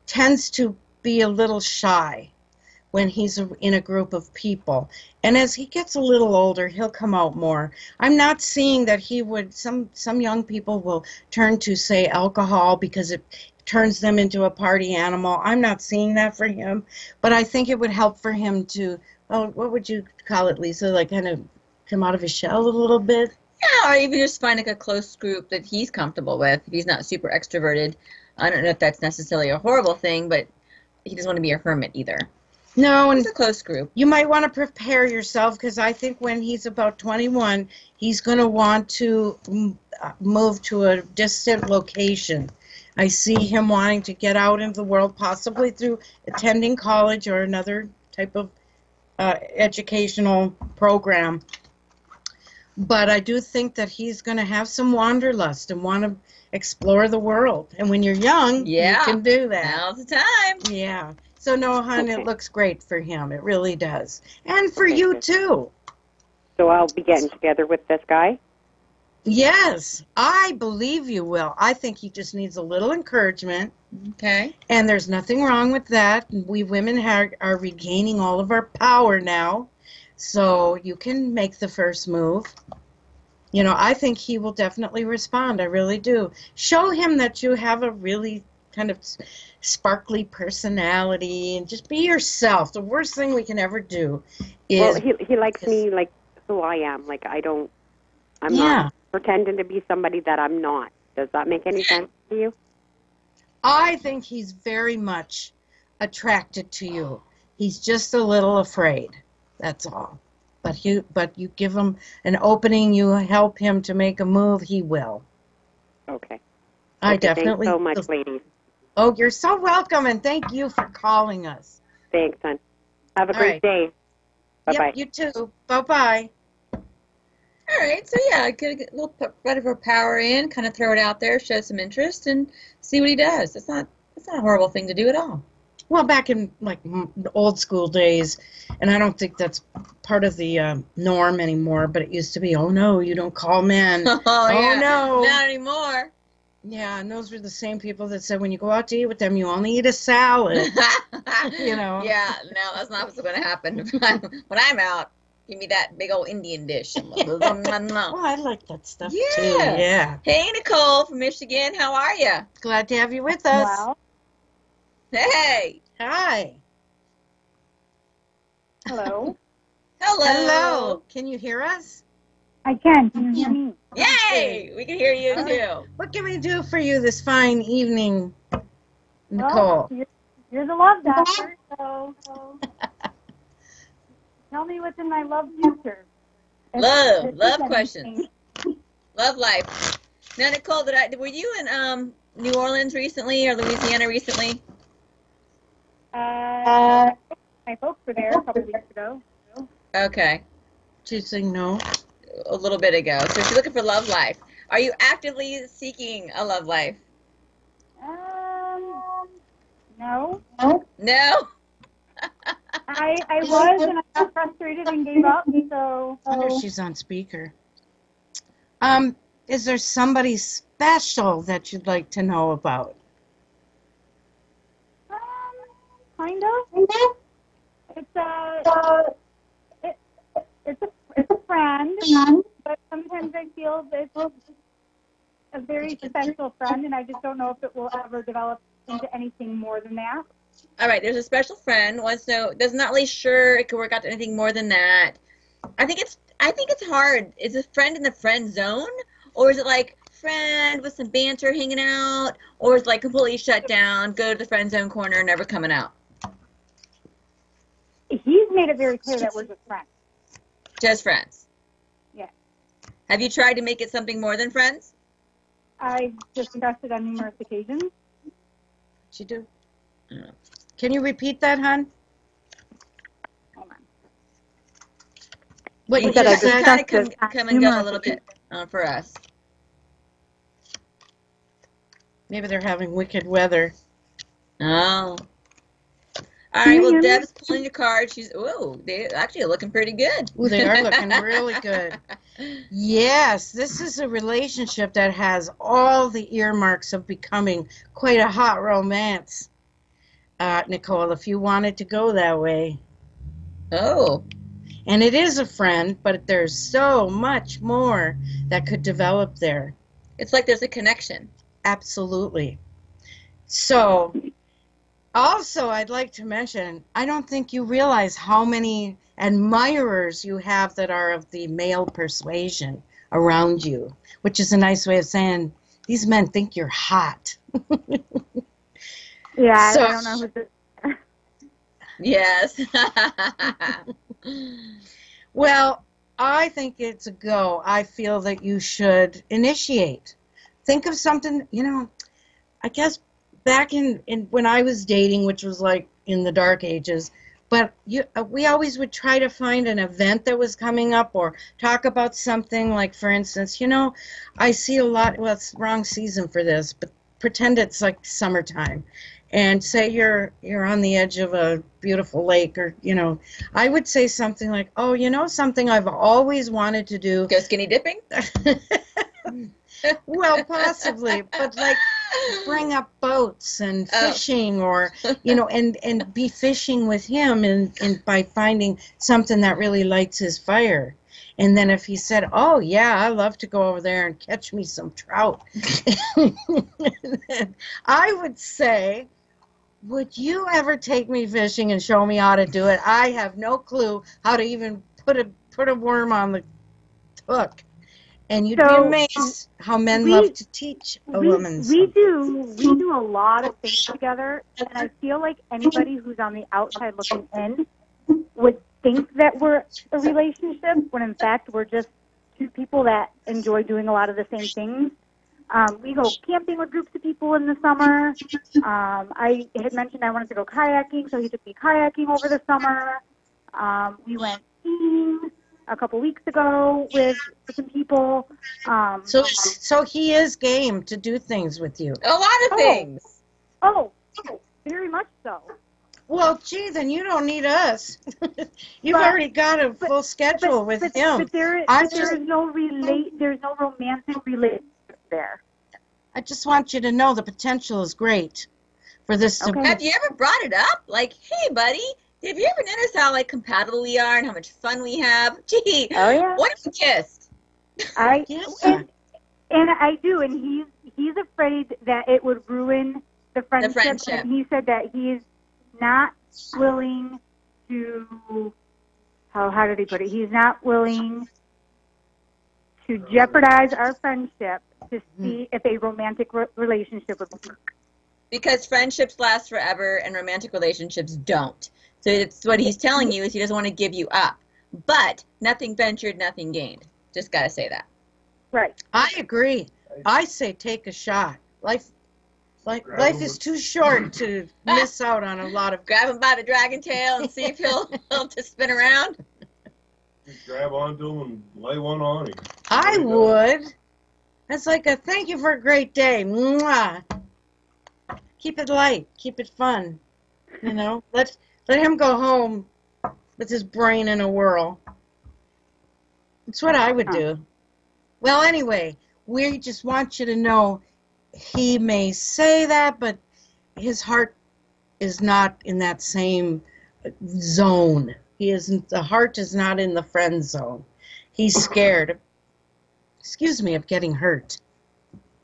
Speaker 4: tends to be a little shy when he's in a group of people. And as he gets a little older, he'll come out more. I'm not seeing that he would, some young people will turn to, say, alcohol because it turns them into a party animal. I'm not seeing that for him, but I think it would help for him to, what would you call it, Lisa, like kind of come out of his shell a little bit?
Speaker 5: Yeah, or even just find like a close group that he's comfortable with. If he's not super extroverted, I don't know if that's necessarily a horrible thing, but he doesn't want to be a hermit either.
Speaker 4: No, and
Speaker 5: it's a close group.
Speaker 4: You might want to prepare yourself because I think when he's about 21, he's going to want to move to a distant location. I see him wanting to get out into the world, possibly through attending college or another type of educational program. But I do think that he's going to have some wanderlust and want to explore the world. And when you're young, you can do that.
Speaker 5: Now's the time.
Speaker 4: Yeah. So, no, hon, it looks great for him. It really does. And for you, too.
Speaker 10: So I'll be getting together with this guy?
Speaker 4: Yes, I believe you will. I think he just needs a little encouragement.
Speaker 5: Okay.
Speaker 4: And there's nothing wrong with that. We women are regaining all of our power now. So you can make the first move. You know, I think he will definitely respond. I really do. Show him that you have a really kind of sparkly personality and just be yourself. The worst thing we can ever do is...
Speaker 10: Well, he likes me like who I am. Like I'm not pretending to be somebody that I'm not. Does that make any sense to you?
Speaker 4: I think he's very much attracted to you. He's just a little afraid. That's all. But you give him an opening, you help him to make a move, he will.
Speaker 10: Okay.
Speaker 4: I definitely...
Speaker 10: Thanks so much, ladies.
Speaker 4: Oh, you're so welcome, and thank you for calling us.
Speaker 10: Thanks, hon. Have a great day. Bye-bye.
Speaker 4: Yep, you too. Bye-bye.
Speaker 5: All right, so yeah, get a little bit of her power in, kind of throw it out there, show some interest, and see what he does. It's not a horrible thing to do at all.
Speaker 4: Well, back in like the old school days, and I don't think that's part of the norm anymore, but it used to be, oh no, you don't call men.
Speaker 5: Oh yeah,
Speaker 4: no.
Speaker 5: not anymore.
Speaker 4: Yeah, and those were the same people that said when you go out to eat with them, you only eat a salad. You know.
Speaker 5: Yeah, no, that's not what's going to happen. When I'm out, give me that big old Indian dish.
Speaker 4: Well, I like that stuff too.
Speaker 5: Yeah.
Speaker 4: Yeah.
Speaker 5: Hey, Nicole from Michigan, how are you?
Speaker 4: Glad to have you with us.
Speaker 11: Well,
Speaker 5: Hey.
Speaker 4: Hi.
Speaker 11: hello.
Speaker 5: Hello.
Speaker 4: Hello. Can you hear us?
Speaker 11: I can. Can you hear me?
Speaker 5: Yay! We can hear you too.
Speaker 4: What can we do for you this fine evening, Nicole?
Speaker 11: Well, you're the love doctor, so tell me what's in my love future.
Speaker 5: Love questions. Love life. Now, Nicole, were you in New Orleans recently or Louisiana recently?
Speaker 11: My folks were there a couple weeks ago.
Speaker 5: Okay.
Speaker 4: She's saying no.
Speaker 5: A little bit ago. So if you're looking for love life, are you actively seeking a love life?
Speaker 11: No.
Speaker 5: No?
Speaker 11: I was, and I got frustrated and gave up, so...
Speaker 4: I wonder if she's on speaker. Is there somebody special that you'd like to know about?
Speaker 11: Kind of. It's a friend, but sometimes I feel that it's a very special friend, and I just don't know if it will ever develop into anything more than that.
Speaker 5: All right, there's a special friend. So does not really sure it could work out to anything more than that. I think it's hard. Is a friend in the friend zone, or is it like friend with some banter hanging out, or is it like completely shut down, go to the friend zone corner, never coming out?
Speaker 11: He's made it very clear that we're just friends.
Speaker 5: Just friends.
Speaker 11: Yeah.
Speaker 5: Have you tried to make it something more than friends?
Speaker 11: I've discussed it on numerous occasions.
Speaker 4: What'd you do? Can you repeat that, hon?
Speaker 11: Hold on.
Speaker 4: What you
Speaker 11: said I
Speaker 4: just said?
Speaker 5: kind of come and go a little bit for us.
Speaker 4: Maybe they're having wicked weather.
Speaker 5: Oh. All right, well, Deb's pulling your card. They actually are looking pretty good.
Speaker 4: Ooh, they are looking really good. Yes, this is a relationship that has all the earmarks of becoming quite a hot romance, Nicole, if you wanted to go that way.
Speaker 5: Oh.
Speaker 4: And it is a friend, but there's so much more that could develop there.
Speaker 5: It's like there's a connection.
Speaker 4: Absolutely. So... also, I'd like to mention, I don't think you realize how many admirers you have that are of the male persuasion around you, which is a nice way of saying these men think you're hot.
Speaker 11: Yeah,
Speaker 4: So-
Speaker 11: I don't know who's this.
Speaker 5: Yes.
Speaker 4: Well, I think it's a go. I feel that you should initiate. Think of something, I guess back in when I was dating, which was like in the dark ages, but we always would try to find an event that was coming up or talk about something like, for instance, I see a lot, well, it's the wrong season for this, but pretend it's like summertime and say you're on the edge of a beautiful lake or, I would say something like, oh, something I've always wanted to do.
Speaker 5: Go skinny dipping?
Speaker 4: Well, possibly, but like bring up boats and fishing or, and be fishing with him and by finding something that really lights his fire. And then if he said, oh, yeah, I love to go over there and catch me some trout, I would say, would you ever take me fishing and show me how to do it? I have no clue how to even put a worm on the hook. And you'd be amazed how men love to teach a woman something.
Speaker 11: We do a lot of things together, and I feel like anybody who's on the outside looking in would think that we're a relationship, when in fact we're just two people that enjoy doing a lot of the same things. We go camping with groups of people in the summer. I had mentioned I wanted to go kayaking, so he took me kayaking over the summer. We went skiing. a couple weeks ago with some people.
Speaker 4: So he is game to do things with you.
Speaker 5: A lot of things.
Speaker 11: Oh, very much so.
Speaker 4: Well, gee, then you don't need us. You've already got a full schedule with him.
Speaker 11: But there's no romantic relationship there.
Speaker 4: I just want you to know the potential is great for this to
Speaker 5: Have you ever brought it up? Like, hey, buddy, have you ever noticed how like compatible we are and how much fun we have? Gee, what if we kissed?
Speaker 11: And I do, and he's afraid that it would ruin the friendship. And he said that he's not willing to. How did he put it? He's not willing to jeopardize our friendship to see if a romantic relationship would work.
Speaker 5: Because friendships last forever and romantic relationships don't. So it's what he's telling you is he doesn't want to give you up. But nothing ventured, nothing gained. Just got to say that.
Speaker 11: Right.
Speaker 4: I agree. I say take a shot. Life is too short to miss out on a lot of.
Speaker 5: Grab him by the dragon tail and see if he'll just spin around.
Speaker 12: Just grab onto him and lay one on him.
Speaker 4: I would. That's like a thank you for a great day. Mwah. Keep it light. Keep it fun. You know, let him go home with his brain in a whirl. That's what I would do. Well, anyway, we just want you to know he may say that, but his heart is not in that same zone. The heart is not in the friend zone. He's scared, of getting hurt.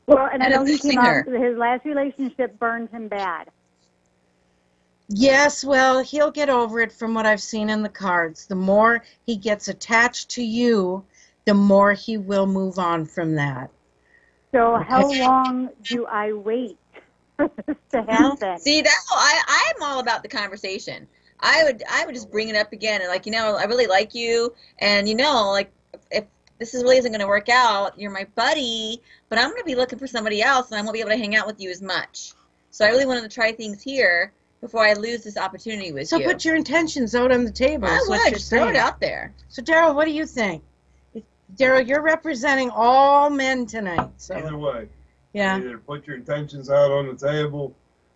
Speaker 11: Well, and I know he came out, his last relationship burned him bad.
Speaker 4: Yes, well, he'll get over it from what I've seen in the cards. The more he gets attached to you, the more he will move on from that.
Speaker 11: So how long do I wait for this to happen?
Speaker 5: See, I'm all about the conversation. I would just bring it up again and I really like you, and if this really isn't going to work out, you're my buddy, but I'm going to be looking for somebody else, and I won't be able to hang out with you as much. So I really wanted to try things here before I lose this opportunity with you.
Speaker 4: So put your intentions out on the table.
Speaker 5: I would just throw it out there.
Speaker 4: So Daryl, what do you think? Daryl, you're representing all men tonight. So.
Speaker 12: Either way.
Speaker 4: Yeah.
Speaker 12: Either put your intentions out on the table,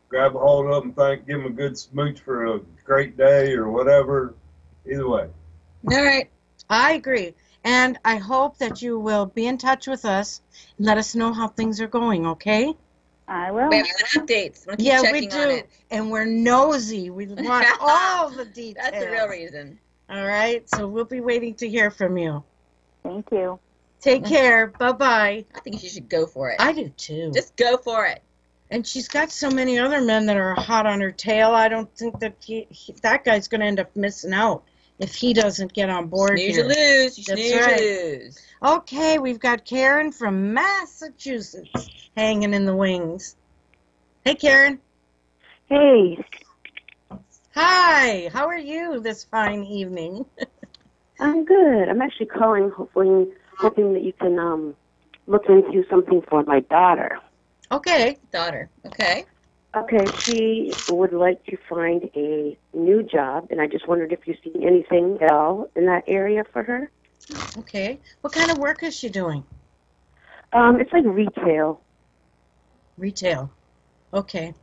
Speaker 12: grab a hold of them, give them a good smooch for a great day or whatever. Either way.
Speaker 5: All right.
Speaker 4: I agree. And I hope that you will be in touch with us and let us know how things are going, okay?
Speaker 11: I will.
Speaker 5: We have updates. We'll keep checking
Speaker 4: we do.
Speaker 5: on it.
Speaker 4: And we're nosy. We want all the details.
Speaker 5: That's the real reason.
Speaker 4: All right. So we'll be waiting to hear from you.
Speaker 11: Thank you.
Speaker 4: Take care. Bye-bye.
Speaker 5: I think you should go for it.
Speaker 4: I do, too.
Speaker 5: Just go for it.
Speaker 4: And she's got so many other men that are hot on her tail. I don't think that that guy's going to end up missing out if he doesn't get on board
Speaker 5: Snooze
Speaker 4: here.
Speaker 5: you lose. You
Speaker 4: That's
Speaker 5: snooze
Speaker 4: right.
Speaker 5: you lose.
Speaker 4: Okay, we've got Karen from Massachusetts hanging in the wings. Hey, Karen.
Speaker 13: Hey.
Speaker 4: Hi. How are you this fine evening?
Speaker 13: I'm good. I'm actually calling, hoping that you can look into something for my daughter.
Speaker 4: Okay.
Speaker 5: Daughter. Okay.
Speaker 13: Okay, she would like to find a new job, and I just wondered if you see anything at all in that area for her.
Speaker 4: Okay. What kind of work is she doing?
Speaker 13: It's like retail.
Speaker 4: Retail. Okay.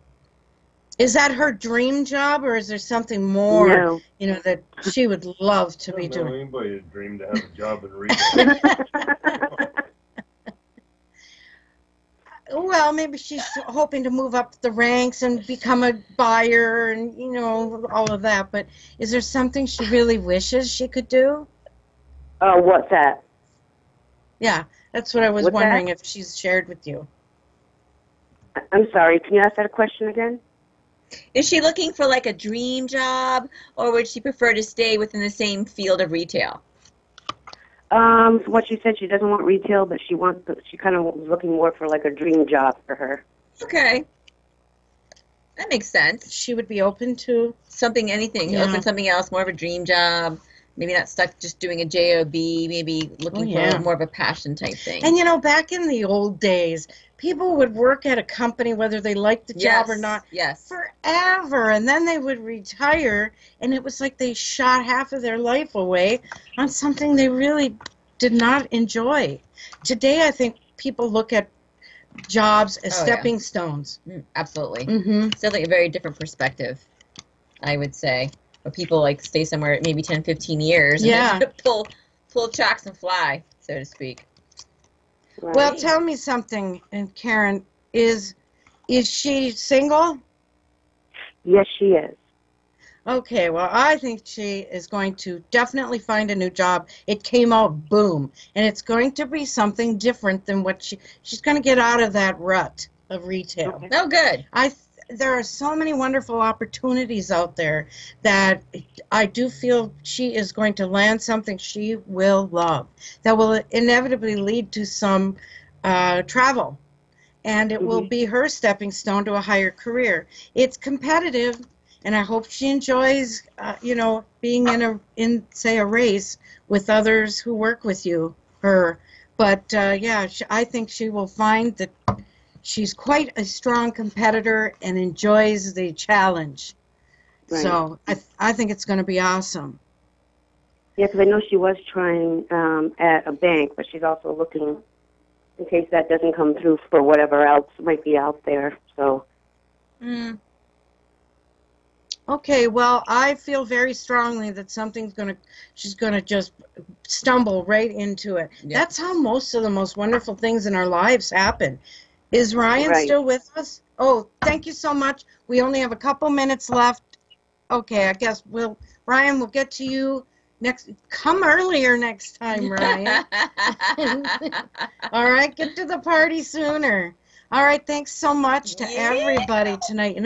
Speaker 4: Is that her dream job, or is there something more,
Speaker 13: No.
Speaker 4: That she would love to be
Speaker 12: I don't know
Speaker 4: doing?
Speaker 12: anybody that dreamed to have a job in retail.
Speaker 4: Well, maybe she's hoping to move up the ranks and become a buyer and, all of that. But is there something she really wishes she could do?
Speaker 13: What's that?
Speaker 4: Yeah, that's what I was
Speaker 13: What's
Speaker 4: wondering
Speaker 13: that?
Speaker 4: if she's shared with you.
Speaker 13: I'm sorry, can you ask that a question again?
Speaker 5: Is she looking for like a dream job, or would she prefer to stay within the same field of retail?
Speaker 13: What she said, she doesn't want retail, but she kind of was looking more for like a dream job for her.
Speaker 5: Okay. That makes sense.
Speaker 4: She would be open to
Speaker 5: anything.
Speaker 4: Yeah.
Speaker 5: Open something else, more of a dream job, maybe not stuck just doing a job, maybe looking for more of a passion type thing.
Speaker 4: And back in the old days, people would work at a company whether they liked the job or not forever, and then they would retire, and it was like they shot half of their life away on something they really did not enjoy. Today, I think people look at jobs as stepping stones.
Speaker 5: Absolutely. Still like a very different perspective, I would say. But people like stay somewhere maybe 10, 15 years and pull chocks and fly, so to speak.
Speaker 4: Right. Well, tell me something, and Karen, is she single?
Speaker 13: Yes, she is.
Speaker 4: Okay, well, I think she is going to definitely find a new job. It came out boom, and it's going to be something different than what she's going to get out of that rut of retail.
Speaker 5: Okay. Oh, good.
Speaker 4: There are so many wonderful opportunities out there that I do feel she is going to land something she will love that will inevitably lead to some travel, and it will be her stepping stone to a higher career. It's competitive, and I hope she enjoys, being in say a race with others who work with her. But I think she will find that she's quite a strong competitor and enjoys the challenge. Right. So I think it's going to be awesome.
Speaker 13: Yeah, because I know she was trying at a bank, but she's also looking in case that doesn't come through for whatever else might be out there. So.
Speaker 4: Okay, well, I feel very strongly that she's going to just stumble right into it. Yep. That's how most of the most wonderful things in our lives happen. Is Ryan still with us? Oh, thank you so much. We only have a couple minutes left. Okay, I guess Ryan, we'll get to you next. Come earlier next time, Ryan. All right, get to the party sooner. All right, thanks so much to everybody tonight.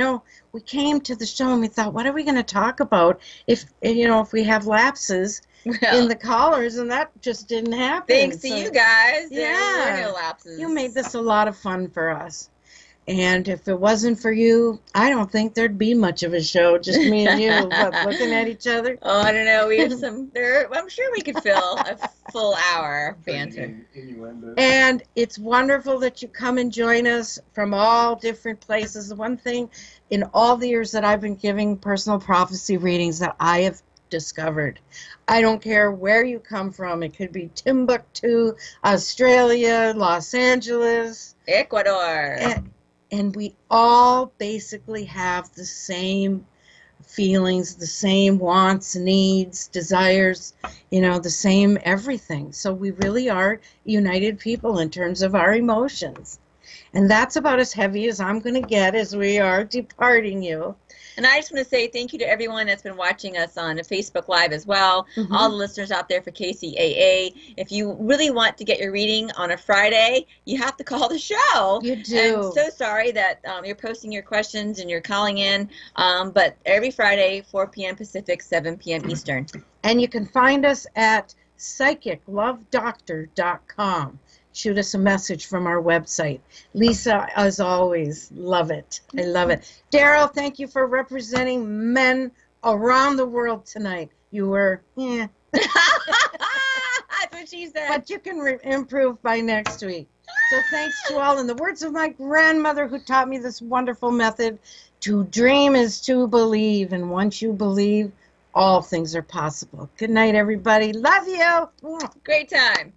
Speaker 4: We came to the show and we thought, what are we going to talk about if we have lapses in the callers, and that just didn't happen.
Speaker 5: Thanks to you guys. There were no lapses.
Speaker 4: You made this a lot of fun for us. And if it wasn't for you, I don't think there'd be much of a show, just me and you looking at each other.
Speaker 5: Oh, I don't know. We have I'm sure we could fill a full hour of banter.
Speaker 4: And it's wonderful that you come and join us from all different places. The one thing in all the years that I've been giving personal prophecy readings that I have discovered, I don't care where you come from. It could be Timbuktu, Australia, Los Angeles,
Speaker 5: Ecuador.
Speaker 4: And we all basically have the same feelings, the same wants, needs, desires, the same everything. So we really are united people in terms of our emotions. And that's about as heavy as I'm going to get as we are departing you.
Speaker 5: And I just want to say thank you to everyone that's been watching us on Facebook Live as well, all the listeners out there for KCAA. If you really want to get your reading on a Friday, you have to call the show.
Speaker 4: You do.
Speaker 5: I'm so sorry that you're posting your questions and you're calling in, but every Friday, 4 p.m. Pacific, 7 p.m. Eastern.
Speaker 4: And you can find us at psychiclovedoctor.com. Shoot us a message from our website. Lisa, as always, love it. I love it. Daryl, thank you for representing men around the world tonight. You were,
Speaker 5: That's what she said.
Speaker 4: But you can improve by next week. So thanks to all. In the words of my grandmother who taught me this wonderful method, to dream is to believe. And once you believe, all things are possible. Good night, everybody. Love you.
Speaker 5: Great time.